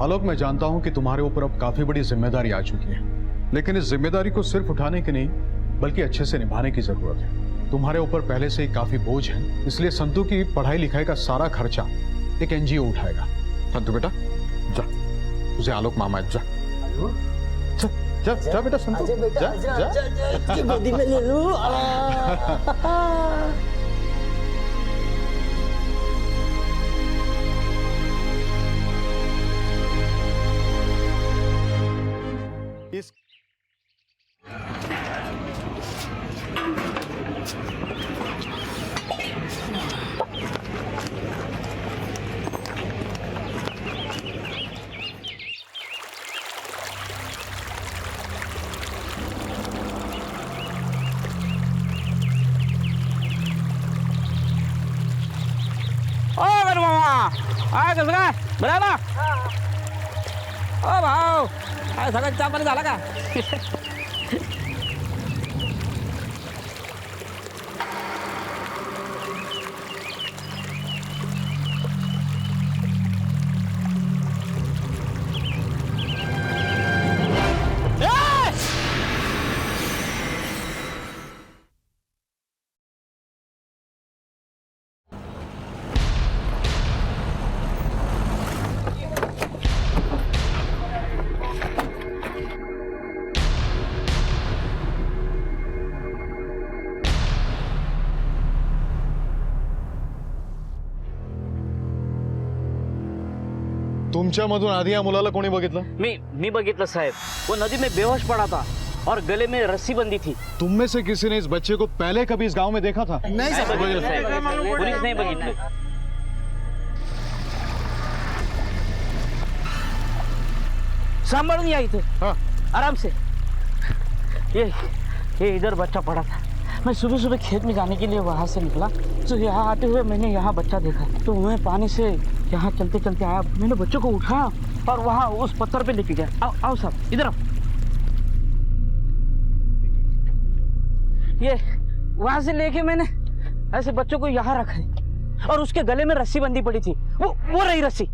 आलोक, मैं जानता हूं कि तुम्हारे ऊपर अब काफी बड़ी जिम्मेदारी आ चुकी है, लेकिन इस जिम्मेदारी को सिर्फ उठाने की नहीं, बल्कि अच्छे से निभाने की जरूरत है। तुम्हारे ऊपर पहले से ही काफी बोझ है, इसलिए संतु की पढ़ाई लिखाई का सारा खर्चा एक एनजीओ उठाएगा। संतु बेटा जा, तुझे आलोक मामा जा। जा जा बेटा संतु, जा जा। गोदी में ले लूं। काय कसं काय बरं ना? ओ भाऊ, काय सगळं चहा पाणी झाला का? तुमच्यामधून आधी या मुलाला कोणी बघितलं? मी बघितलं साहब, वो नदी में बेहोश पड़ा था और गले में रस्सी बंधी थी। तुम में से किसी ने इस बच्चे को पहले कभी इस गांव में देखा था? नहीं साहब, पुलिस नहीं बघितलं। सांभळून या इथे। हाँ। आराम से। ये इधर बच्चा पड़ा था। मैं सुबह सुबह खेत में जाने के लिए वहां से निकला, तो यहाँ आते हुए मैंने यहाँ बच्चा देखा, तो मैं पानी से यहाँ चलते चलते आया, मैंने बच्चों को उठाया और वहाँ उस पत्थर पे लेके गया। आओ आओ साहब, इधर आओ। ये वहां से लेके मैंने ऐसे बच्चों को यहाँ रखा है और उसके गले में रस्सी बंधी पड़ी थी, वो रही रस्सी।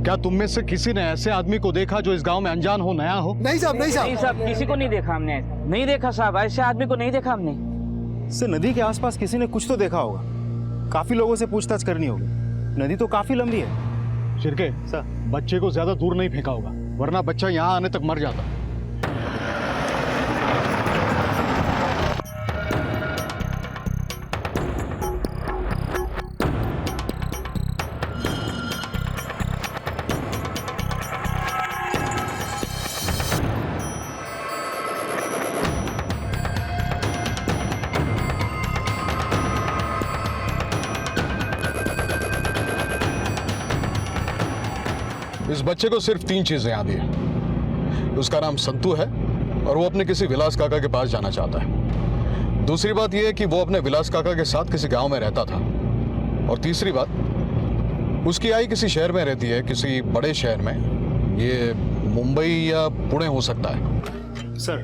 क्या तुम में से किसी ने ऐसे आदमी को देखा जो इस गांव में अनजान हो, नया हो? नहीं साहब, नहीं साहब। नहीं साहब, किसी को नहीं देखा हमने। नहीं देखा साहब, ऐसे आदमी को नहीं देखा हमने। से नदी के आसपास किसी ने कुछ तो देखा होगा। काफी लोगों से पूछताछ करनी होगी। नदी तो काफी लंबी है। शिरके सर, बच्चे को ज्यादा दूर नहीं फेंका होगा, वरना बच्चा यहाँ आने तक मर जाता। इस बच्चे को सिर्फ 3 चीजें याद है। उसका नाम संतू है और वो अपने किसी विलास काका के पास जाना चाहता है। दूसरी बात यह है कि वो अपने विलास काका के साथ किसी गांव में रहता था। और तीसरी बात, उसकी आई किसी शहर में रहती है, किसी बड़े शहर में। ये मुंबई या पुणे हो सकता है। सर,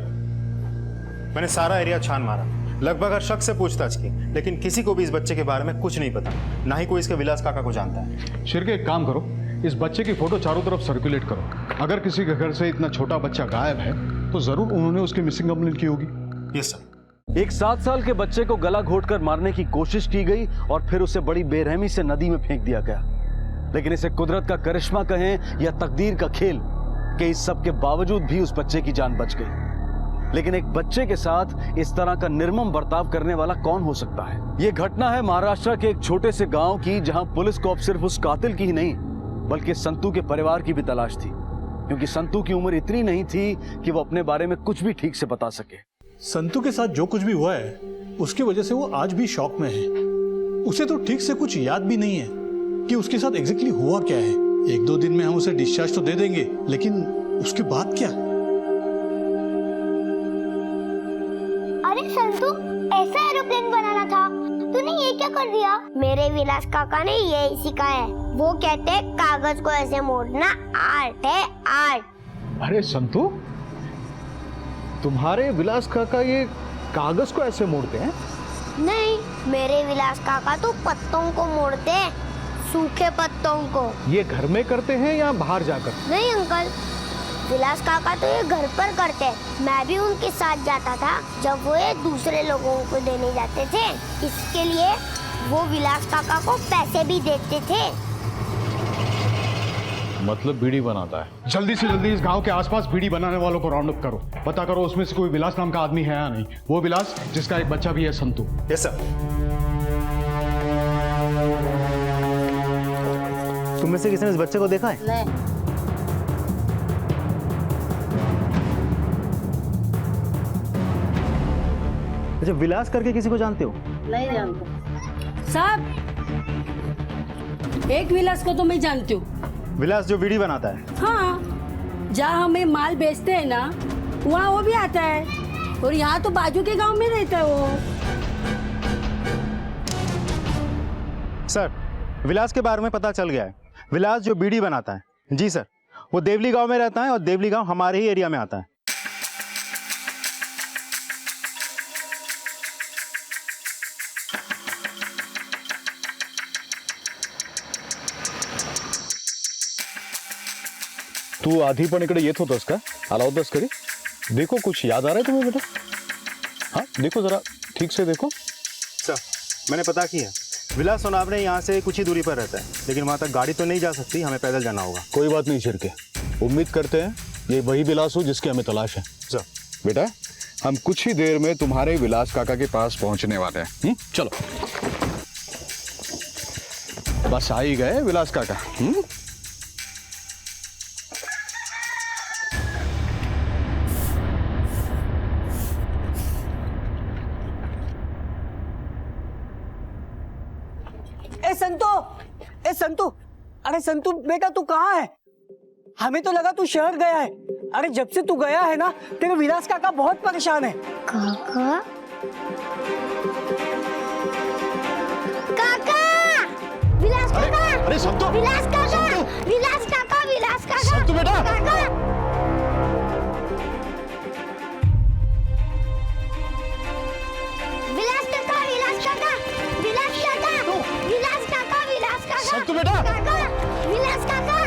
मैंने सारा एरिया छान मारा, लगभग हर शख्स से पूछताछ की, लेकिन किसी को भी इस बच्चे के बारे में कुछ नहीं पता, ना ही कोई इसके विलास काका को जानता है। शिरके एक काम करो, इस बच्चे की फोटो चारों तरफ सर्कुलेट करो। अगर किसी के घर से इतना छोटा बच्चा गायब है तो जरूर उन्होंने उसकी मिसिंग कंप्लेंट की होगी। Yes sir. एक 7 साल के बच्चे को गला घोटकर मारने की कोशिश की गई और फिर उसे बड़ी बेरहमी से नदी में फेंक दिया गया। लेकिन इसे कुदरत का करिश्मा कहें या तकदीर का खेल कि इस सब के बावजूद भी उस बच्चे की जान बच गई। लेकिन एक बच्चे के साथ इस तरह का निर्मम बर्ताव करने वाला कौन हो सकता है? यह घटना है महाराष्ट्र के एक छोटे से गांव की, जहां पुलिस को अब सिर्फ उस कातिल की ही नहीं बल्कि संतू के परिवार की भी तलाश थी, क्योंकि संतू की उम्र इतनी नहीं थी कि वो अपने बारे में कुछ भी ठीक से बता सके। संतू के साथ जो कुछ भी हुआ है उसकी वजह से वो आज भी शॉक में है। उसे तो ठीक से कुछ याद भी नहीं है कि उसके साथ एग्जैक्टली हुआ क्या है। 1-2 दिन में हम उसे डिस्चार्ज तो दे देंगे, लेकिन उसके बाद क्या? अरे संतू, ऐसा एरोप्लेन बनाना था, तूने ये क्या कर दिया? मेरे विलास काका ने यही सिखाया है। वो कहते हैं कागज को ऐसे मोड़ना आर्ट है, आर्ट। अरे संतू, तुम्हारे विलास काका ये कागज को ऐसे मोड़ते हैं? नहीं, मेरे विलास काका तो पत्तों को मोड़ते हैं, सूखे पत्तों को। ये घर में करते हैं या बाहर जाकर? नहीं अंकल, विलास काका तो ये घर पर करते हैं। मैं भी उनके साथ जाता था जब वो ये दूसरे लोगों को देने जाते थे। इसके लिए वो विलास काका को पैसे भी देते थे। मतलब बीड़ी बनाता है। जल्दी से जल्दी इस गांव के आसपास बीड़ी बनाने वालों को राउंड अप करो। पता करो उसमें से कोई विलास नाम का आदमी है या नहीं। वो विलास जिसका एक बच्चा भी है, संतू। Yes sir. तुम में से किसी ने इस बच्चे को देखा है? नहीं। अच्छा, विलास करके किसी को जानते हो? नहीं जानते साहब। एक विलास को तो मैं जानती हूँ। विलास जो बीड़ी बनाता है? हाँ, जहाँ हमें माल बेचते हैं ना, वहाँ वो भी आता है। और यहाँ तो बाजू के गांव में रहता है वो। सर, विलास के बारे में पता चल गया है। विलास जो बीड़ी बनाता है, जी सर, वो देवली गांव में रहता है और देवली गांव हमारे ही एरिया में आता है। तू आधी पण इकडे येत होतास का? आला होतास कधी? देखो, कुछ याद आ रहा है तुम्हें बेटा? हाँ देखो, जरा ठीक से देखो। सर, मैंने पता किया, विलास सोनावने यहाँ से कुछ ही दूरी पर रहता है, लेकिन वहाँ तक गाड़ी तो नहीं जा सकती, हमें पैदल जाना होगा। कोई बात नहीं शिरके, उम्मीद करते हैं ये वही विलास हो जिसकी हमें तलाश है। सर। बेटा, हम कुछ ही देर में तुम्हारे विलास काका के पास पहुंचने वाले हैं। चलो, बस आ ही गए विलास काका। ए संतू, अरे संतू बेटा, तू कहाँ है? हमें तो लगा तू शहर गया है। अरे जब से तू गया है ना, तेरे विलास काका बहुत परेशान है। काका? काका! विलास काका! अरे संतू! विलास काका! विलास काका! विलास काका! संतू बेटा! काका! विलास काका! विलास काका! विलास काका! विलास काका! विलास काका! संतू बेटा! काका! विलास काका!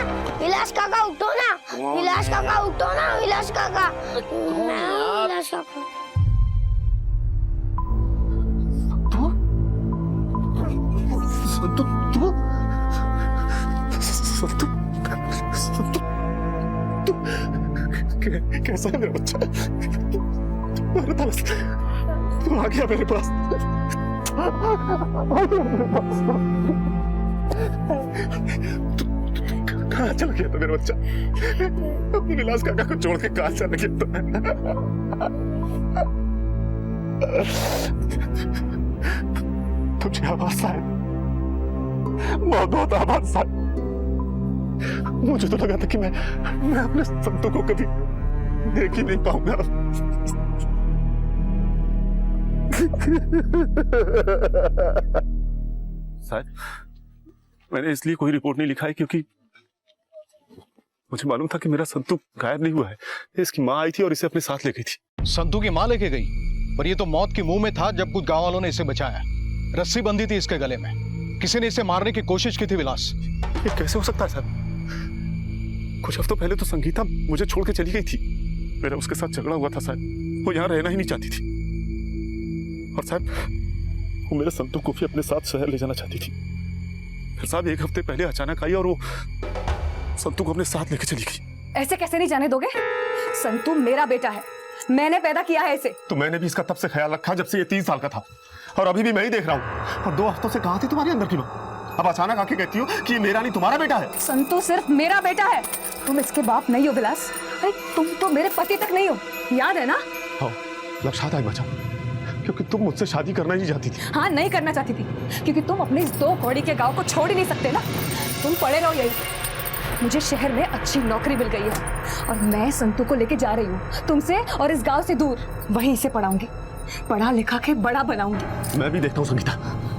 विलास काका उठो ना! विलास काका उठो ना! विलास काका! विलास काका! कैसा है मेरा बच्चा? तुम्हारे पास तू आ गया मेरे पास। कहाँ चला गया था मेरा बच्चा? अपने विलास काका को छोड़ के कहाँ चला गया था? तुझे आवाज आए, बहुत बहुत आवाज आए। मुझे तो लगा था कि मैं अपने संतों को कभी देख ही नहीं पाऊंगा। शायद मैंने इसलिए कोई रिपोर्ट नहीं लिखा है क्योंकि मुझे मालूम था कि मेरा संतू गायब नहीं हुआ है। इसकी माँ आई थी और इसे अपने साथ ले गई थी। संतू की माँ लेके गई, पर ये तो मौत के मुंह में था जब कुछ गांव वालों ने इसे बचाया। रस्सी बंधी थी इसके गले में, किसी ने इसे मारने की कोशिश की थी विलास। ये कैसे हो सकता है साहब? कुछ हफ्तों पहले तो संगीता मुझे छोड़ के चली गई थी। मेरा उसके साथ झगड़ा हुआ था साहब। वो यहाँ रहना ही नहीं चाहती थी और साहब वो मेरे संतू को भी अपने साथ शहर ले जाना चाहती थी। फिर साहब एक हफ्ते पहले अचानक आई और वो संतू को अपने साथ लेके चली गई। ऐसे कैसे नहीं जाने दोगे? संतू मेरा बेटा है, मैंने पैदा किया है इसे। तो मैंने भी इसका तब से ख्याल रखा जब से ये 3 साल का था और अभी भी मैं ही देख रहा हूँ। और 2 हफ्तों से कहाँ थी तुम्हारी अंदर की माँ? अब अचानक आके कहती हो कि ये मेरा नहीं तुम्हारा बेटा है। संतू सिर्फ मेरा बेटा है, तुम इसके बाप नहीं हो विलास। अरे तुम तो मेरे पति तक नहीं हो, याद है ना? हाँ, लक्षात आई बचा, क्योंकि तुम मुझसे शादी करना ही चाहती थी। हाँ, नहीं करना चाहती थी क्योंकि तुम अपने इस 2 कौड़ी के गांव को छोड़ ही नहीं सकते ना। तुम पड़े रहो यही। मुझे शहर में अच्छी नौकरी मिल गई है और मैं संतू को लेके जा रही हूँ तुमसे और इस गांव से दूर। वहीं इसे पढ़ाऊंगी, पढ़ा लिखा के बड़ा बनाऊंगी। मैं भी देखता हूँ संगीता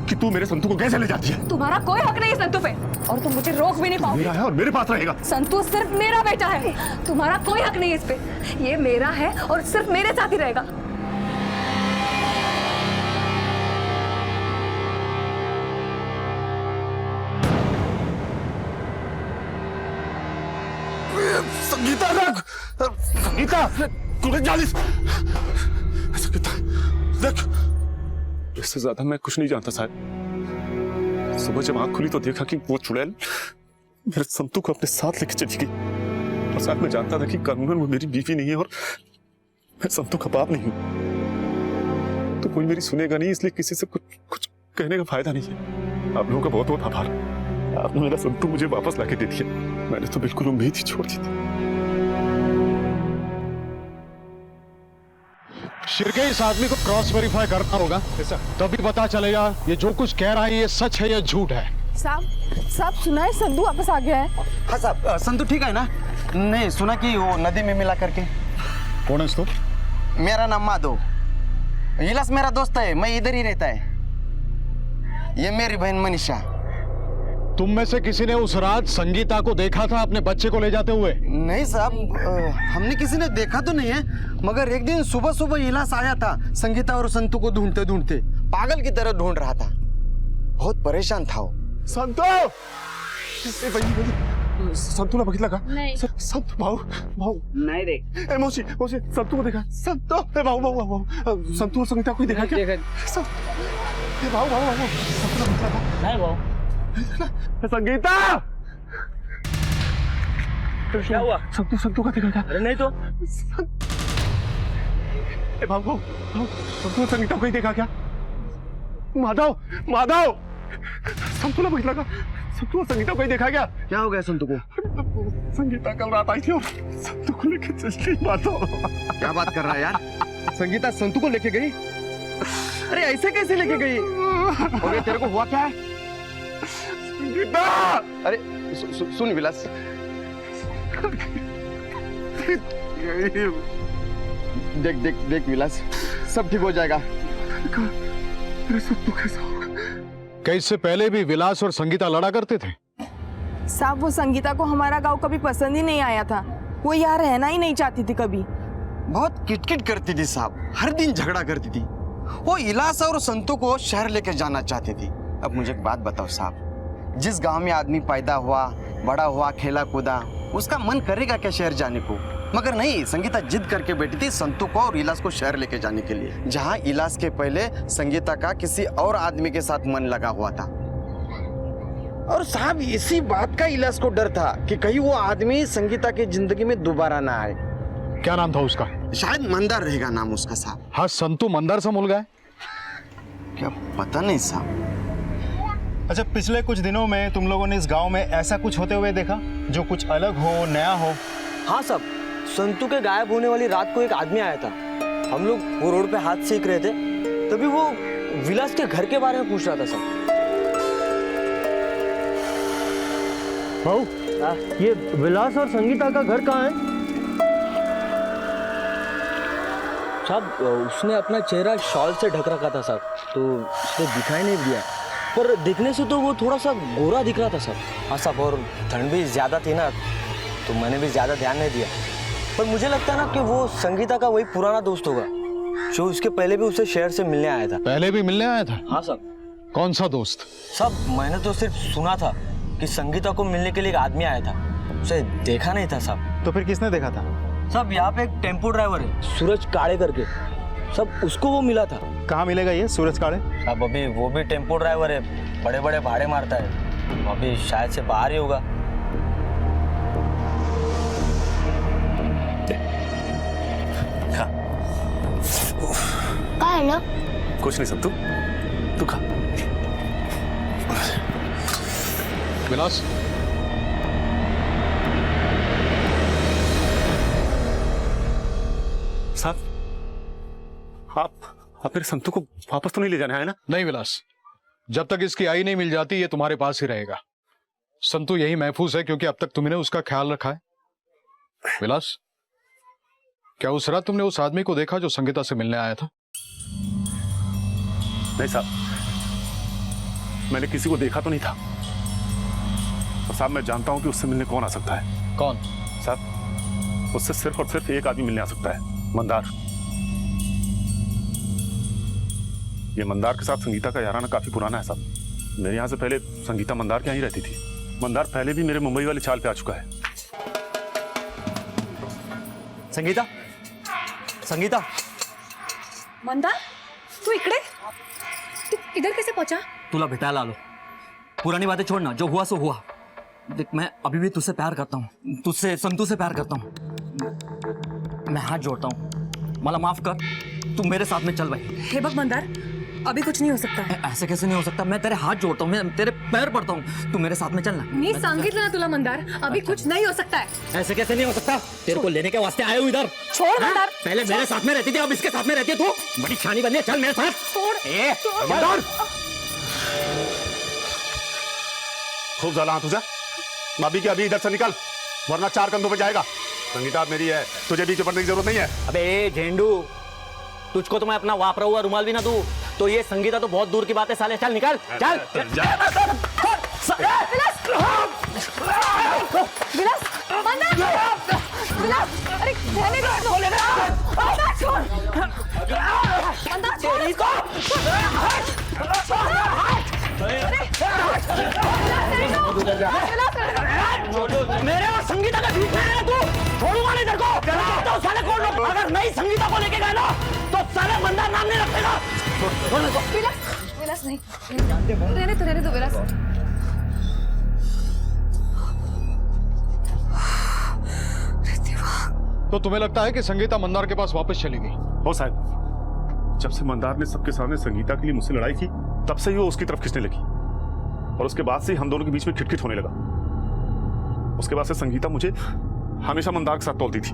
कि तू मेरे संतू को कैसे ले जाती है। तुम्हारा कोई हक नहीं है संतू पे और तुम मुझे रोक भी नहीं पाओगे। मेरा है और मेरे पास रहेगा। संतू सिर्फ मेरा बेटा है, तुम्हारा कोई हक नहीं है इस पे। ये मेरा है और सिर्फ मेरे साथ ही रहेगा। संगीता रख, संगीता तूने जालिस। संगीता देख, इससे ज्यादा मैं कुछ नहीं जानता साहब। सुबह जब आंख खुली तो देखा कि वो चुड़ैल मेरे संतू को अपने साथ लेके चली गई और साथ में जानता था कि कानूनन वो मेरी बीवी नहीं है और मैं संतू का बाप नहीं हूं। तो कोई मेरी सुनेगा नहीं, इसलिए किसी से कुछ कहने का फायदा नहीं है। आप लोगों का बहुत बहुत आभार। आपने मेरा संतू मुझे वापस लाके दे दिया। मैंने तो बिल्कुल उम्मीद ही छोड़ दी थी। शिरके इस आदमी को क्रॉस वेरीफाई करना होगा, तभी पता चलेगा ये जो कुछ कह रहा है ये सच है या झूठ है। साहब सुना है संतू वापस आ गया है? हाँ साहब, संतू ठीक है ना? नहीं सुना कि वो नदी में मिला करके। कौन है तो? मेरा नाम माधव, इलास मेरा दोस्त है, मैं इधर ही रहता है। ये मेरी बहन मनीषा। तुम में से किसी ने उस रात संगीता को देखा था अपने बच्चे को ले जाते हुए? नहीं साहब, हमने किसी ने देखा तो नहीं है, मगर एक दिन सुबह सुबह इलास आया था संगीता और संतू को ढूंढते ढूंढते, पागल की तरह ढूंढ रहा था। बहुत परेशान था वो। संतू, संतूला बघितला का? नहीं। संतू भाऊ नहीं देख। ए मौसी संतू को देखा? संतू ए भाऊ संतू और संगीता को देखा क्या? ए भाऊ संतूला बघितला का? नहीं भाऊ। संगीता क्या हुआ? संतू का देखा क्या? अरे नहीं तो। ए भाऊ संतू और संगीता को ही देखा क्या? माधव संतूला बघितला का? संतू और संगीता को ही देखा क्या? क्या हो गया संतू को? संगीता कल रात आई थी और संतू को लेके चली गई। माधव क्या बात कर रहा है यार? संगीता संतू को लेके गई? अरे ऐसे कैसे लेके गई? और तेरे को हुआ क्या है? संगीता! अरे सुन विलास, देख विलास, सब ठीक हो जाएगा। मेरे संतू कैसा होगा? क्या इससे पहले भी विलास और संगीता लड़ा करते थे? साहब वो संगीता को हमारा गांव कभी पसंद ही नहीं आया था, वो यहाँ रहना ही नहीं चाहती थी कभी। बहुत किटकिट करती थी साहब, हर दिन झगड़ा करती थी। वो इलास और संतू को शहर लेकर जाना चाहती थी। अब मुझे एक बात बताओ साहब, जिस गांव में आदमी पैदा हुआ, बड़ा हुआ, खेला कूदा, उसका मन करेगा क्या शहर जाने को? मगर नहीं, संगीता जिद करके बैठी थी संतू को और इलास को शहर लेके जाने के लिए, जहां इलास के पहले संगीता का किसी और आदमी के साथ मन लगा हुआ था। और साहब इसी बात का इलास को डर था कि कहीं वो आदमी संगीता की जिंदगी में दोबारा ना आए। क्या नाम था उसका? शायद मंदार रहेगा नाम उसका साहब। हाँ, संतू मंदार से मुल गए? क्या पता नहीं साहब। अच्छा, पिछले कुछ दिनों में तुम लोगों ने इस गांव में ऐसा कुछ होते हुए देखा जो कुछ अलग हो, नया हो? हाँ साहब, संतू के गायब होने वाली रात को एक आदमी आया था। हम लोग वो रोड पे हाथ सेक रहे थे, तभी वो विलास के घर के बारे में पूछ रहा था साहब। भाऊ, ये विलास और संगीता का घर कहाँ है? साहब, उसने अपना चेहरा शॉल से ढक रखा था साहब, तो उसने दिखाई नहीं दिया, पर दिखने से तो वो थोड़ा सा गोरा दिख रहा था साहब। हाँ साहब, और ठंड भी ज्यादा थी ना, तो मैंने भी ज्यादा ध्यान नहीं दिया, पर मुझे लगता है ना कि वो संगीता का वही पुराना दोस्त होगा जो उसके पहले भी उसे शहर से मिलने आया था। पहले भी मिलने आया था? हाँ साहब। कौन सा दोस्त? साहब, मैंने तो सिर्फ सुना था कि संगीता को मिलने के लिए एक आदमी आया था, उसे देखा नहीं था साहब। तो फिर किसने देखा था? साहब, यहाँ पे एक टेम्पो ड्राइवर है सूरज काड़े करके, सब उसको वो मिला था। कहाँ मिलेगा ये सूरज काड़े? अब अभी वो भी टेम्पो ड्राइवर है, बड़े बड़े भाड़े मारता है, अभी शायद से बाहर ही होगा। हेलो, कुछ नहीं संतू, तू खा। विलास, साहब, आप मेरे संतू को वापस तो नहीं ले जाना है ना? नहीं विलास, जब तक इसकी आई नहीं मिल जाती ये तुम्हारे पास ही रहेगा। संतू यही महफूज है क्योंकि अब तक तुमने उसका ख्याल रखा है। विलास, क्या उस रात तुमने उस आदमी को देखा जो संगीता से मिलने आया था? नहीं साहब, मैंने किसी को देखा तो नहीं था, और साहब मैं जानता हूं कि उससे मिलने कौन आ सकता है। कौन? साहब, उससे सिर्फ और सिर्फ एक आदमी मिलने आ सकता है, मंदार। ये मंदार के साथ संगीता का याराना काफी पुराना है साहब। मेरे यहाँ से पहले संगीता मंदार के यहाँ ही रहती थी। मंदार पहले भी मेरे मुंबई वाली चाल पे आ चुका है। संगीता, संगीता। मंदार, तू इकडे? तू इधर कैसे पहुंचा? तुला भेटायला आलो। पुरानी बातें छोड़ना, जो हुआ सो हुआ। देख, मैं अभी भी तुझसे प्यार करता हूँ, तुझसे संतू से प्यार करता हूँ। मैं हाथ जोड़ता हूँ, मला माफ कर, तू मेरे साथ में चल भाई। हे बग मंदार, अभी कुछ नहीं हो सकता है। ऐसे कैसे नहीं हो सकता? मैं तेरे हाथ जोड़ता हूँ, मैं तेरे पैर पड़ता हूँ, तू मेरे साथ में चलना। मी सांगितलं ना तुला मंदार, अभी कुछ नहीं हो सकता है। ऐसे कैसे नहीं हो सकता? तेरे को लेने के वास्ते आया हूँ इधर। छोड़ मंदार। पहले मेरे साथ में रहती थी, अब इसके साथ में रहती है तू। बड़ी शानी बनी है, चल मेरे साथ। छोड़। मंदार, खूब ज़ाला तुझे। भाभी की अभी इधर से निकल, वरना 4 कंधों पे जाएगा। संगीता मेरी है, तुझे बीच में पड़ने की जरूरत नहीं है। अबे झेंडू, तुझको तो मैं अपना वापरा हुआ रुमाल भी ना दूं, तो ये संगीता तो बहुत दूर की बात है साले। चल निकल, चल। विलास, मंदार, विलास, अरे रहने दो इसको। मंदार छोड़, मंदार छोड़ इसको। मेरे और संगीता का बीच में है तू, छोड़ूंगा नहीं तेरे को। तो साले को अगर नहीं संगीता को लेके गए ना, तो साले मंदार नाम नहीं रखेगा। विलास नहीं, रहने दो विलास। तो तुम्हें लगता है कि संगीता मंदार के पास वापस चली गई? हो साहब, जब से मंदार ने सबके सामने संगीता के लिए मुझसे लड़ाई की, तब से ही वो उसकी तरफ खींचने लगी, और उसके बाद से हम दोनों के बीच में खिटखिट होने लगा। उसके बाद से संगीता मुझे हमेशा मंदार के साथ तोलती थी।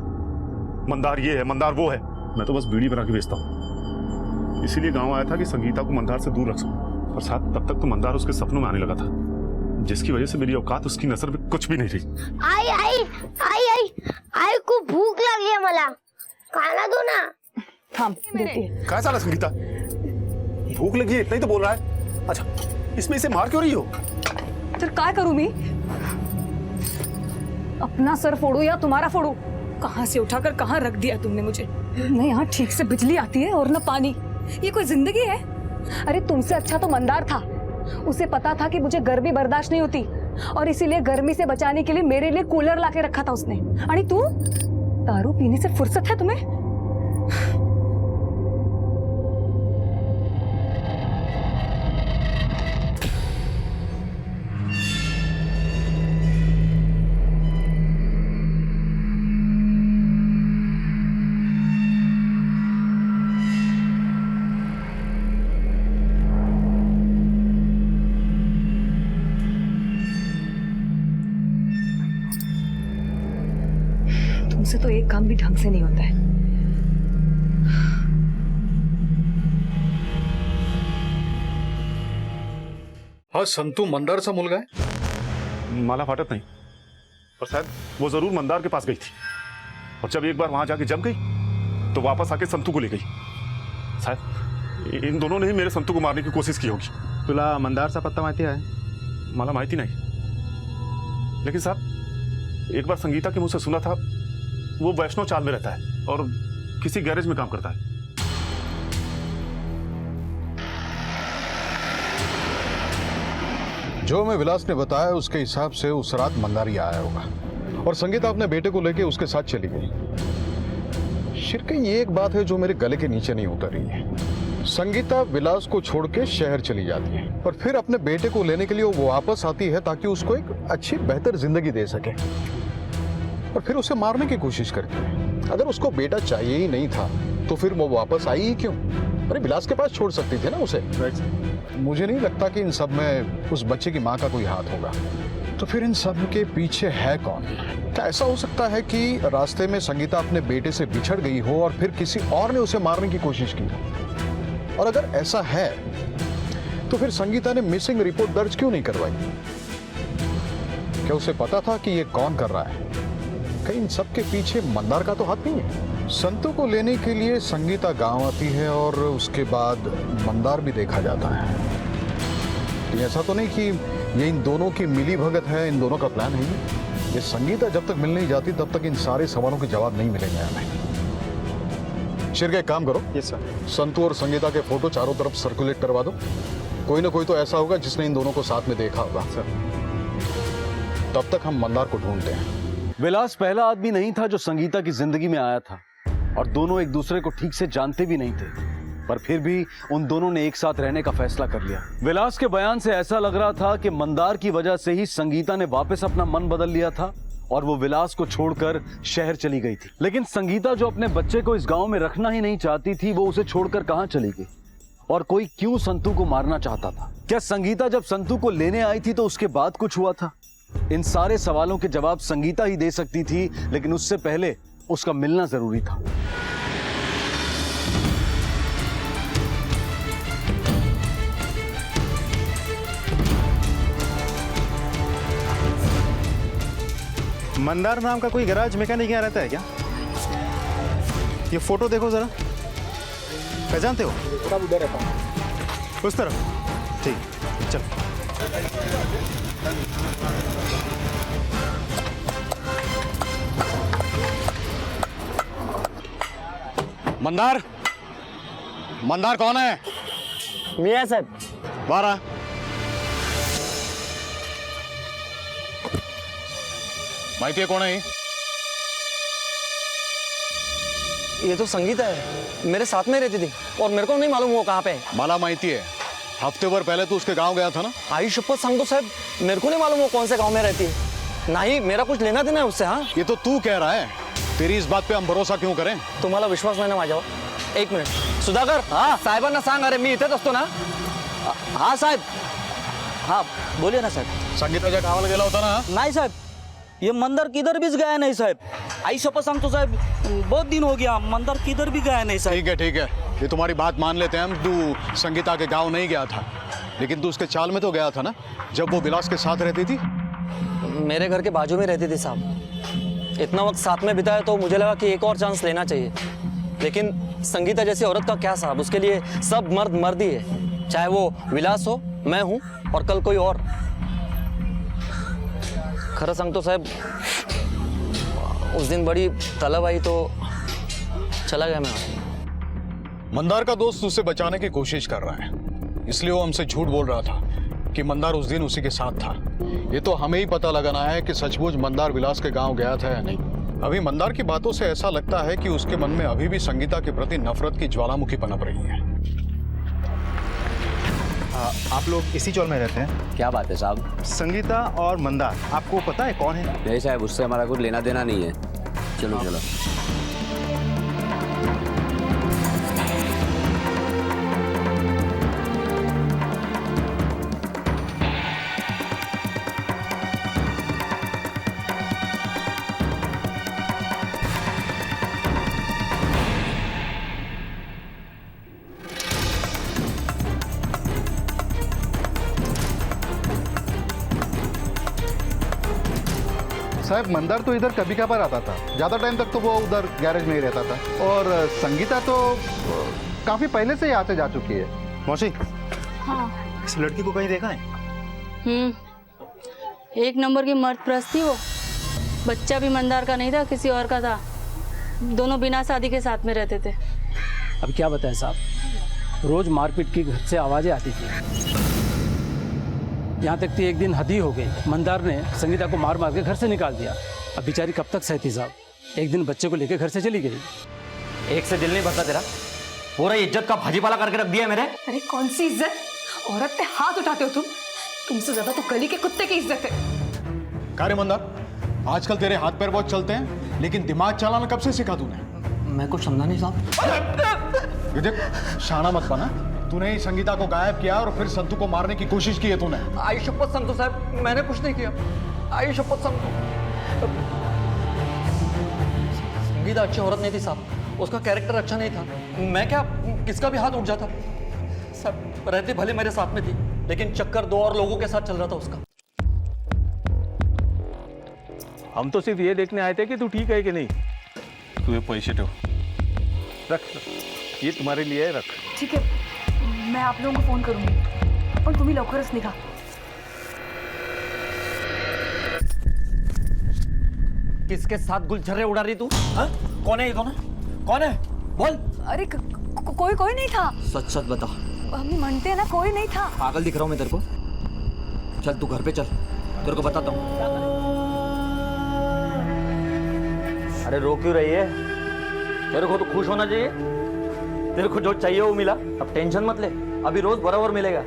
मंदार ये है, मंदार वो है। मैं तो बस बीड़ी बना के बेचता हूँ, इसीलिए गांव आया था कि संगीता को मंदार से दूर रख सकूं। और साथ तब तक तो मंदार उसके सपनों में आने लगा था, जिसकी वजह से मेरी औकात उसकी नजर में कुछ भी नहीं रही। आई को भूख लगी है, मला खाना दो ना। थांब, देती है। क्या साला संगीता, भूख लगी है इतना ही तो बोल रहा है। अच्छा, इसमें इसे मार क्यों रही हो? तर काय करूं मी? अपना सर फोड़ू या तुम्हारा फोड़ू? कहाँ से उठाकर कहाँ रख दिया तुमने मुझे। न यहाँ ठीक से बिजली आती है और न पानी। ये कोई जिंदगी है? अरे तुमसे अच्छा तो मंदार था। उसे पता था कि मुझे गर्मी बर्दाश्त नहीं होती, और इसीलिए गर्मी से बचाने के लिए मेरे लिए कूलर लाके रखा था उसने। आणि तू, दारू पीने से फुर्सत है तुम्हें? उनसे तो एक काम भी ढंग से नहीं होता है। हाँ संतू मंदार सा मुलगा है? माला फाटत नहीं, पर शायद वो जरूर मंदार के पास गई थी, और जब एक बार वहां जाके जम गई तो वापस आके संतू को ले गई। शायद इन दोनों ने ही मेरे संतू को मारने की कोशिश की होगी। तुला मंदारचा पत्ता माहिती आहे? मला माहिती नहीं, लेकिन साहब एक बार संगीता के मुंह से सुना था वो वैष्णव चाल में रहता है और किसी गैरेज में काम करता है। जो हमें विलास ने बताया उसके हिसाब से उस रात मंदारी आया होगा और संगीता अपने बेटे को लेके उसके साथ चली गई। शिरके ये एक बात है जो मेरे गले के नीचे नहीं उतर रही है। संगीता विलास को छोड़ के शहर चली जाती है और फिर अपने बेटे को लेने के लिए वो वापस आती है ताकि उसको एक अच्छी बेहतर जिंदगी दे सके, और फिर उसे मारने की कोशिश करती है। अगर उसको बेटा चाहिए ही नहीं था तो फिर वो वापस आई ही क्यों? अरे विलास के पास छोड़ सकती थी ना उसे। मुझे नहीं लगता कि इन सब में उस बच्चे की माँ का कोई हाथ होगा। तो फिर इन सब के पीछे है कौन? क्या ऐसा हो सकता है कि रास्ते में संगीता अपने बेटे से बिछड़ गई हो और फिर किसी और ने उसे मारने की कोशिश की? और अगर ऐसा है तो फिर संगीता ने मिसिंग रिपोर्ट दर्ज क्यों नहीं करवाई? क्या उसे पता था कि ये कौन कर रहा है? कहीं इन सब के पीछे मंदार का तो हाथ नहीं है? संतू को लेने के लिए संगीता गांव आती है और उसके बाद मंदार भी देखा जाता है। ऐसा तो नहीं कि ये इन दोनों की मिली भगत है, इन दोनों का प्लान है? ये संगीता जब तक मिल नहीं जाती तब तक इन सारे सवालों के जवाब नहीं मिलेंगे हमें। शिरके एक काम करो, यस सर, संतू और संगीता के फोटो चारों तरफ सर्कुलेट करवा दो। कोई ना कोई तो ऐसा होगा जिसने इन दोनों को साथ में देखा होगा। सर तब तक हम मंदार को ढूंढते हैं। विलास पहला आदमी नहीं था जो संगीता की जिंदगी में आया था, और दोनों एक दूसरे को ठीक से जानते भी नहीं थे, पर फिर भी उन दोनों ने एक साथ रहने का फैसला कर लिया। विलास के बयान से ऐसा लग रहा था कि मंदार की वजह से ही संगीता ने वापस अपना मन बदल लिया था और वो विलास को छोड़कर शहर चली गई थी। लेकिन संगीता जो अपने बच्चे को इस गांव में रखना ही नहीं चाहती थी, वो उसे छोड़कर कहां चली गई? और कोई क्यों संतू को मारना चाहता था? क्या संगीता जब संतू को लेने आई थी तो उसके बाद कुछ हुआ था? इन सारे सवालों के जवाब संगीता ही दे सकती थी, लेकिन उससे पहले उसका मिलना जरूरी था। मंदार नाम का कोई गैराज मैकेनिक यहाँ रहता है क्या? ये फोटो देखो जरा, पहचानते हो? कब उधर रहता हूँ, उस तरफ। ठीक, चल। मंदार, मंदार कौन है? मियां साहब। बारह माहिती है कौन है? ये तो संगीता है, मेरे साथ में रहती थी और मेरे को नहीं मालूम वो कहाँ पे है। माला माहिती है, हफ्ते भर पहले तो उसके गांव गया था ना? आई शपथ सांगतो साहब, मेरे को नहीं मालूम वो कौन से गांव में रहती है। नहीं, मेरा कुछ लेना देना है उससे। हाँ, ये तो तू कह रहा है, तेरी इस बात पे हम भरोसा क्यों करें? तुम्हाला विश्वास नाही ना माझ्यावर? एक मिनिट सुधाकर, हाँ साहेबांना सांग, अरे मी इथेच असतो ना। हाँ साहेब, हाँ बोलिए ना साहेब। संगीताच्या गावाला गेला होता ना? नहीं साहब, ये मंदिर किधर भी गया नहीं साहब। आई शपथ सांगतो साहब, बहुत दिन हो गया, मंदिर किधर भी गया नहीं साहब। ठीक है ठीक है, ये तुम्हारी बात मान लेते हैं हम। तू संगीता के गांव नहीं गया था, लेकिन तू उसके चाल में तो गया था ना, जब वो विलास के साथ रहती थी। मेरे घर के बाजू में रहती थी साहब। इतना वक्त साथ में बिताया तो मुझे लगा कि एक और चांस लेना चाहिए, लेकिन संगीता जैसी औरत का क्या साहब, उसके लिए सब मर्द मर्द ही है, चाहे वो विलास हो, मैं हूँ और कल कोई और। खरं सांगतो साहब, उस दिन बड़ी तलब आई तो चला गया मैं। मंदार का दोस्त उसे बचाने की कोशिश कर रहा है, इसलिए वो हमसे झूठ बोल रहा था कि मंदार उस दिन उसी के साथ था। ये तो हमें ही पता लगाना है कि सचमुच मंदार विलास के गांव गया था या नहीं। अभी मंदार की बातों से ऐसा लगता है कि उसके मन में अभी भी संगीता के प्रति नफरत की ज्वालामुखी पनप रही है। आप लोग इसी चौल में रहते हैं? क्या बात है साहब? संगीता और मंदार, आपको पता है कौन है? नहीं साहब, उससे हमारा कुछ लेना देना नहीं है। चलो चलो। साहब मंदार तो इधर कभी कभार आता था, ज्यादा टाइम तक तो वो उधर गैरेज में ही रहता था। और संगीता तो काफी पहले से यहाँ से जा चुकी है। मौसी, हाँ। इस लड़की को कहीं देखा है? एक नंबर की मर्द प्रस्त थी वो। बच्चा भी मंदार का नहीं था, किसी और का था। दोनों बिना शादी के साथ में रहते थे। अब क्या बताएं साहब, रोज मारपीट की घर से आवाजें आती थी। यहाँ तक कि एक दिन हद ही हो गई, मंदार ने संगीता को मार मार के घर से निकाल दिया। अब बेचारी कब तक सहती साहब, एक दिन बच्चे को लेकर घर से चली गई। एक से दिल नहीं भरता तेरा, पूरा इज्जत का भाजीपाला करके रख दिया मेरे। अरे कौन सी इज्जत, औरत पे हाथ उठाते हो तुम? तुमसे ज्यादा तो गली के कुत्ते की इज्जत है। कार्य मंदार, आजकल तेरे हाथ पैर बहुत चलते हैं, लेकिन दिमाग चलाना कब से सीखा तूने? मैं कुछ समझा नहीं साहब। ये देख, शाना मत बना। तूने ही संगीता को गायब किया और फिर संतू को मारने की कोशिश की है तूने। आई शपथ संतू साहब, मैंने कुछ नहीं किया। आई शपथ संतू। संगीता अच्छी औरत नहीं थी साहब, उसका कैरेक्टर अच्छा नहीं था। मैं क्या, किसका भी हाथ उठ जाता सब। रहती भले मेरे साथ में थी, लेकिन चक्कर दो और लोगों के साथ चल रहा था उसका। हम तो सिर्फ ये देखने आए थे कि तू ठीक है कि नहीं। तू ये पैसे दो, रख, ये तुम्हारे लिए है, रख। ठीक है, मैं आप लोगों को फोन करूंगी, पण तुम्ही लवकरच निघा। किसके साथ गुलछर्रे उड़ा रही तू? कौन है ये दोनों? कौन है? बोल। अरे कोई नहीं था। सच सच बता। हम मानते हैं ना, कोई नहीं था। पागल दिख रहा हूं मैं तेरे को? चल तू घर पे चल, तेरे को बताता हूँ। अरे रो क्यों रही है? तेरे को तो खुश होना चाहिए। तेरे को जो चाहिए वो मिला, अब टेंशन मत ले, अभी रोज बराबर मिलेगा।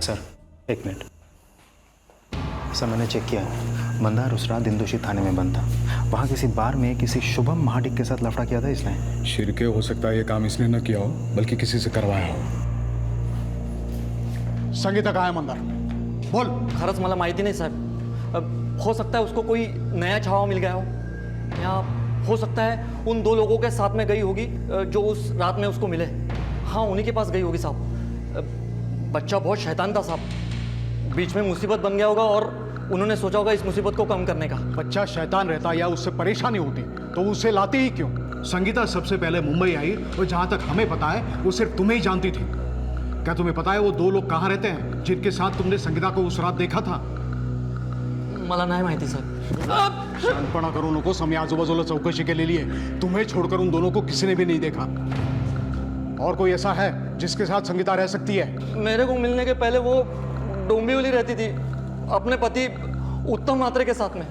सर, एक मिनट। सर, मैंने चेक किया, मंदार उस रात दिनदोशी थाने में बंद था। वहाँ किसी बार में किसी शुभम महाडिक के साथ लफड़ा किया था इसने। शिरके हो सकता है ये काम इसने न किया हो, बल्कि किसी से करवाया हो। संगीता कहाँ है मंदार? बोल। खरंच मला माहिती नहीं साहब। अब हो सकता है उसको कोई नया छावा मिल गया हो, या हो सकता है उन दो लोगों के साथ में गई होगी जो उस रात में उसको मिले। हाँ, उन्हीं के पास गई होगी साहब। बच्चा बहुत शैतान था साहब, बीच में मुसीबत बन गया होगा और उन्होंने सोचा होगा इस मुसीबत को कम करने का। बच्चा शैतान रहता या उससे परेशानी होती तो उसे लाती ही क्यों? संगीता सबसे पहले मुंबई आई और जहां तक हमें पता है वो सिर्फ तुम्हें ही जानती थी। क्या तुम्हें पता है वो दो लोग कहाँ रहते हैं जिनके साथ तुमने संगीता को उस रात देखा था? मला नाही माहिती साहब। शांतपणा करू नको, समय आजूबाजूला चौकशी केलेली आहे। तुम्हें छोड़कर उन दोनों को किसी ने भी नहीं देखा। और कोई ऐसा है जिसके साथ संगीता रह सकती है? मेरे को मिलने के पहले वो डोंबिवली रहती थी अपने पति उत्तम मात्रे के साथ में।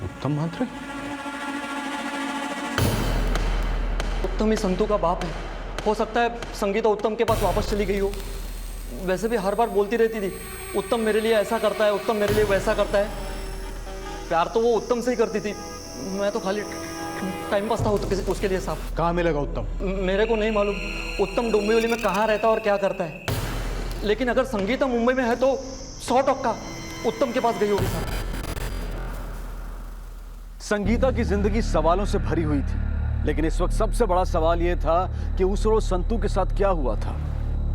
उत्तम मात्रे? उत्तम ही संतू का बाप है। हो सकता है संगीता उत्तम के पास वापस चली गई हो। वैसे भी हर बार बोलती रहती थी, उत्तम मेरे लिए ऐसा करता है, उत्तम मेरे लिए वैसा करता है। प्यार तो वो उत्तम से ही करती थी, मैं तो खाली टाइम पास था उसके लिए साहब। कहाँ मिलेगा उत्तम? मेरे को नहीं मालूम उत्तम डोंबिवली में कहाँ रहता है और क्या करता है, लेकिन अगर संगीता मुंबई में है तो 100% उत्तम के पास गई होगी साहब। संगीता की जिंदगी सवालों से भरी हुई थी, लेकिन इस वक्त सबसे बड़ा सवाल यह था कि उस रोज संतू के साथ क्या हुआ था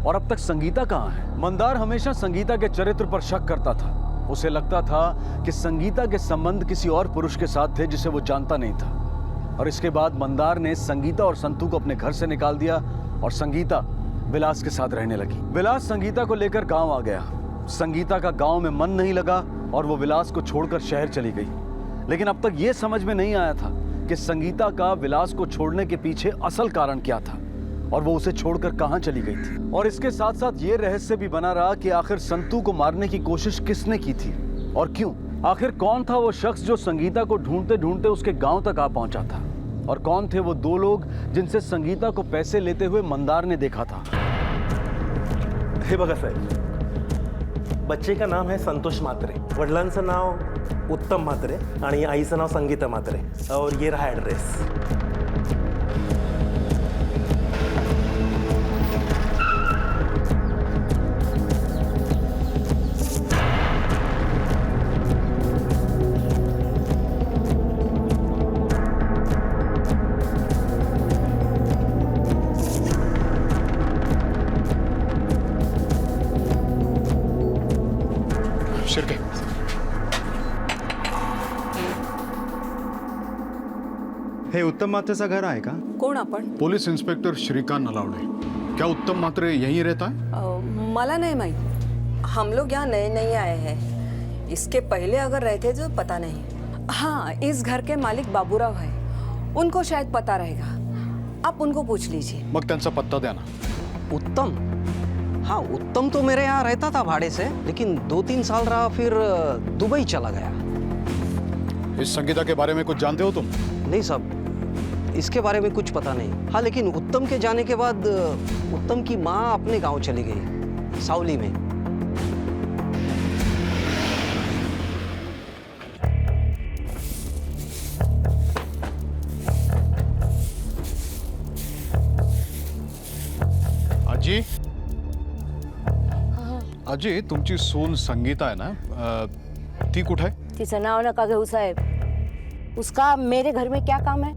और अब तक संगीता कहाँ है। मंदार हमेशा संगीता के चरित्र पर शक करता था। उसे लगता था कि संगीता के संबंध किसी और पुरुष के साथ थे जिसे वो जानता नहीं था। और इसके बाद मंदार ने संगीता और संतू को अपने घर से निकाल दिया और संगीता विलास के साथ रहने लगी। विलास संगीता को लेकर गांव आ गया। संगीता का गांव में मन नहीं लगा और वो विलास को छोड़कर शहर चली गई। लेकिन अब तक ये समझ में नहीं आया था कि संगीता का विलास को छोड़ने के पीछे असल कारण क्या था और वो उसे छोड़कर कहां चली गई थी। और इसके साथ साथ ये रहस्य भी बना रहा कि आखिर संतू को मारने की कोशिश किसने की थी और क्यों। आखिर कौन था वो शख्स जो संगीता को ढूंढते ढूंढते उसके गांव तक आ पहुंचा था और कौन थे वो दो लोग जिनसे संगीता को पैसे लेते हुए मंदार ने देखा था। हे बघा साहेब, बच्चे का नाम है संतोष म्हात्रे, वडिलांचं नाव उत्तम म्हात्रे आणि आईचं नाव संगीता म्हात्रे और ये रहा एड्रेस। शिरके। हे उत्तम मात्रेचा घर आहे का? कोण आपण? Police inspector Shrikant Nalawade. क्या उत्तम मात्रे यहीं रहता है? मला नहीं मालूम, हम लोग यहाँ नए नए आए हैं। इसके पहले अगर रहते तो पता नहीं। हाँ, इस घर के मालिक बाबूराव है, उनको शायद पता रहेगा, आप उनको पूछ लीजिए। मग त्यांचा पत्ता द्या ना। उत्तम? हाँ, उत्तम तो मेरे यहाँ रहता था भाड़े से, लेकिन 2-3 साल रहा, फिर दुबई चला गया। इस संगीता के बारे में कुछ जानते हो तुम? नहीं साहब, इसके बारे में कुछ पता नहीं। हाँ, लेकिन उत्तम के जाने के बाद उत्तम की माँ अपने गांव चली गई, सावली में। आजी, आजी तुमची सून संगीता आहे ना, ती कुठे आहे? तिचं नाव नका घेऊ साहेब, उसका मेरे घर में क्या काम है?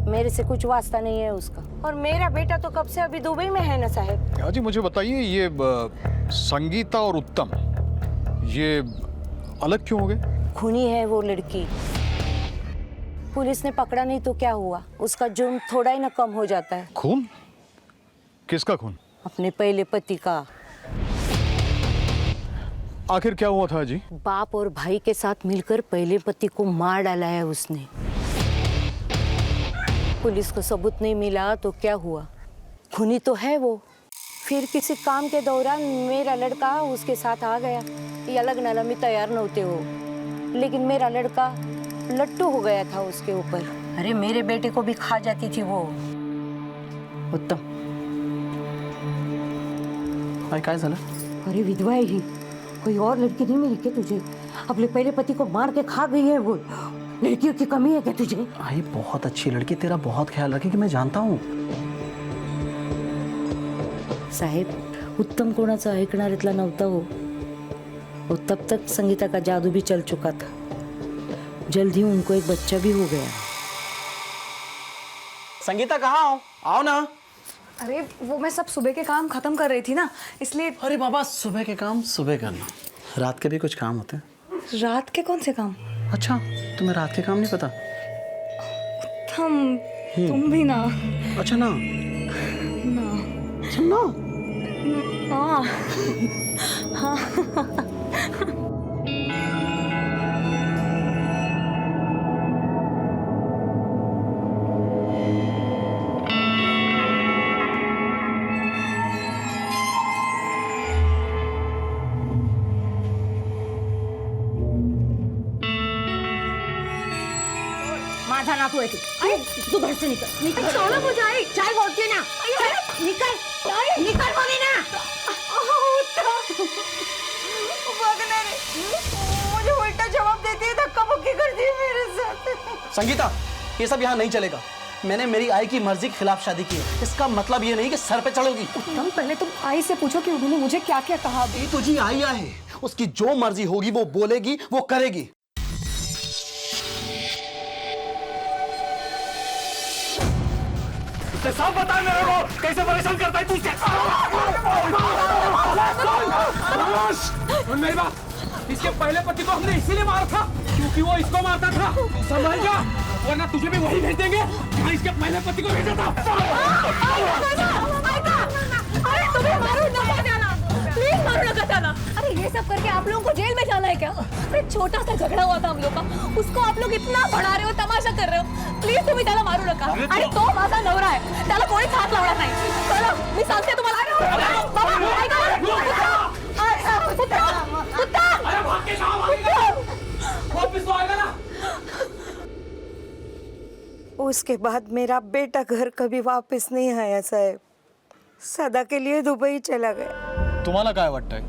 मेरे से कुछ वास्ता नहीं है उसका। और मेरा बेटा तो कब से अभी दुबई में है ना साहब। आजी मुझे बताइए, ये संगीता और उत्तम ये अलग क्यों हो गए? खूनी है वो लड़की, पुलिस ने पकड़ा नहीं तो क्या हुआ, उसका जुर्म थोड़ा ही ना कम हो जाता है। खून? किसका खून? अपने पहले पति का। आखिर क्या हुआ था जी? बाप और भाई के साथ मिलकर पहले पति को मार डाला है उसने। पुलिस को सबूत नहीं मिला तो क्या हुआ, खूनी तो है वो। फिर किसी काम के दौरान मेरा लड़का उसके साथ आ गया, या लगना में तैयार नहोते हो, लेकिन मेरा लड़का लट्टू हो गया था उसके ऊपर। अरे मेरे बेटे को भी खा जाती थी वो। उत्तम, काय झालं? अरे विधवा है ही, कोई और लड़की नहीं मिली क्या तुझे? अपने पहले पति को मार के खा गई है वो। लड़कियों की कमी है क्या तुझे? आई बहुत अच्छी लड़की, तेरा बहुत ख्याल रखेगी, मैं जानता हूँ। साहेब, उत्तम कोणाचा ऐकणाऱ्यातला नव्हता हो, और तब तक संगीता का जादू भी चल चुका था। जल्द ही उनको एक बच्चा भी हो गया। संगीता कहाँ हो? आओ ना। अरे वो मैं सब सुबह के काम खत्म कर रही थी ना, इसलिए। अरे बाबा, सुबह के काम सुबह करना, रात के भी कुछ काम होते हैं। रात के कौन से काम? अच्छा, तुम्हें रात के काम नहीं पता? तुम भी ना। अच्छा ना। ना। हाँ। हाँ। माझा नातू है तू। अरे तू घर से निकल, निकल। छोड़ो मुझे, चाय बोलती है ना। निकल, निकल बोली ना। मुझे उल्टा जवाब देती है, धक्का मुक्की करती है मेरे साथ। संगीता, ये सब यहाँ नहीं चलेगा। मैंने मेरी आई की मर्जी के खिलाफ शादी की है, इसका मतलब ये नहीं कि सर पे चढ़ोगी। उत्तम, पहले तुम आई से पूछो कि उन्होंने मुझे क्या क्या कहा। ये तुझी आई है, उसकी जो मर्जी होगी वो बोलेगी, वो करेगी। सब बता मेरे को, कैसे परेशान करता है तू इसे? मेरी बात, इसके पहले पति को हमने इसीलिए मारा था क्योंकि वो इसको मारता था। संभाल जा, वरना तुझे भी वही भेज देंगे जहाँ इसके पहले पति को भेजा था। अरे तुम्हें मारो ना जाना, प्लीज मारो ना जाना। अरे ये सब करके आप लोगों को जेल में जाना है क्या? अरे छोटा सा झगड़ा हुआ था हम लोग का, उसको आप लोग इतना बढ़ा रहे हो, तमाशा कर रहे हो। प्लीज तुम्ही त्याला मारू नका। अरे तो माझा नवरा आहे, त्याला कोणीच हात लावणार नाही। चलो मी सांगते तुम्हाला। उसके बाद मेरा बेटा घर कभी वापस नहीं आया साहब, सदा के लिए दुबई चला गया। तुम्हाला काय वाटतंय,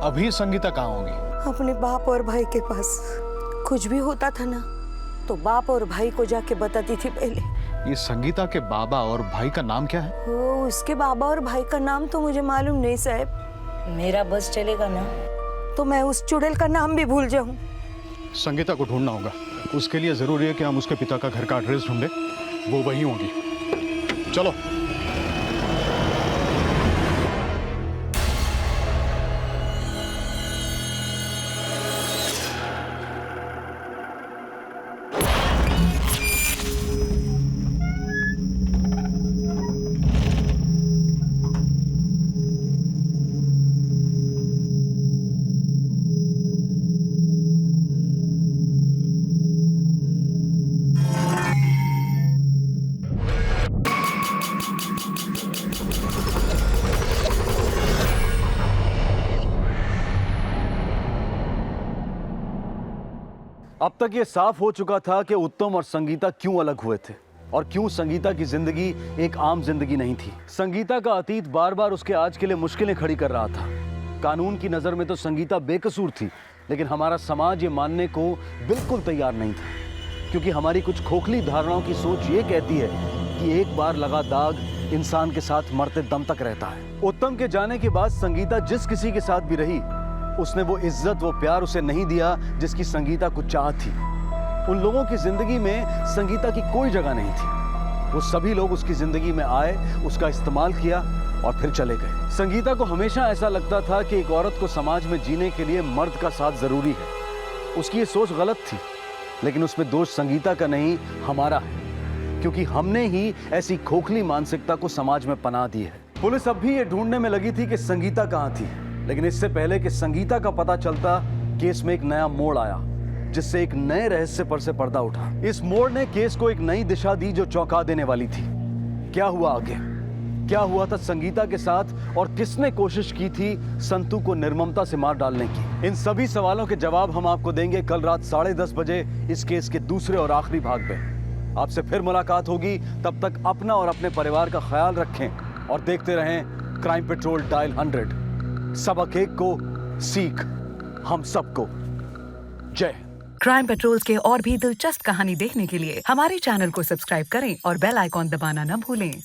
अभी संगीता कहाँ होगी? अपने बाप और भाई के पास। कुछ भी होता था ना तो बाप और भाई को जाके बताती थी पहले। ये संगीता के बाबा और भाई का नाम क्या है? वो उसके बाबा और भाई का नाम तो मुझे मालूम नहीं साहब। मेरा बस चलेगा ना तो मैं उस चुड़ैल का नाम भी भूल जाऊं। संगीता को ढूंढना होगा, उसके लिए जरूरी है कि हम उसके पिता का घर का एड्रेस ढूंढे, वो वहीं होगी। चलो। अब तक ये साफ हो चुका था कि उत्तम और संगीता क्यों अलग हुए थे और क्यों संगीता की जिंदगी एक आम जिंदगी नहीं थी। संगीता का अतीत बार बार उसके आज के लिए मुश्किलें खड़ी कर रहा था। कानून की नजर में तो संगीता बेकसूर थी, लेकिन हमारा समाज ये मानने को बिल्कुल तैयार नहीं था, क्योंकि हमारी कुछ खोखली धारणाओं की सोच ये कहती है कि एक बार लगा दाग इंसान के साथ मरते दम तक रहता है। उत्तम के जाने के बाद संगीता जिस किसी के साथ भी रही, उसने वो इज्जत वो प्यार उसे नहीं दिया जिसकी संगीता को चाह थी। उन लोगों की जिंदगी में संगीता की कोई जगह नहीं थी। वो सभी लोग उसकी जिंदगी में आए, उसका इस्तेमाल किया और फिर चले गए। संगीता को हमेशा ऐसा लगता था कि एक औरत को समाज में जीने के लिए मर्द का साथ जरूरी है। उसकी ये सोच गलत थी, लेकिन उसमें दोष संगीता का नहीं, हमारा है, क्योंकि हमने ही ऐसी खोखली मानसिकता को समाज में पनाह दी है। पुलिस अब भी ये ढूंढने में लगी थी कि संगीता कहां थी, लेकिन इससे पहले कि संगीता का पता चलता, केस में एक नया मोड़ आया, जिससे एक नए रहस्य पर से पर्दा उठा। इस मोड़ ने केस को एक नई दिशा दी जो चौंका देने वाली थी। क्या हुआ आगे? क्या हुआ था संगीता के साथ और किसने कोशिश की थी संतू को निर्ममता से मार डालने की? इन सभी सवालों के जवाब हम आपको देंगे कल रात 10:30 बजे इस केस के दूसरे और आखिरी भाग में। आपसे फिर मुलाकात होगी, तब तक अपना और अपने परिवार का ख्याल रखें और देखते रहें क्राइम पेट्रोल डायल 100। सबक एक को, सीख हम सबको। जय। क्राइम पेट्रोल के और भी दिलचस्प कहानी देखने के लिए हमारे चैनल को सब्सक्राइब करें और बेल आइकॉन दबाना न भूलें।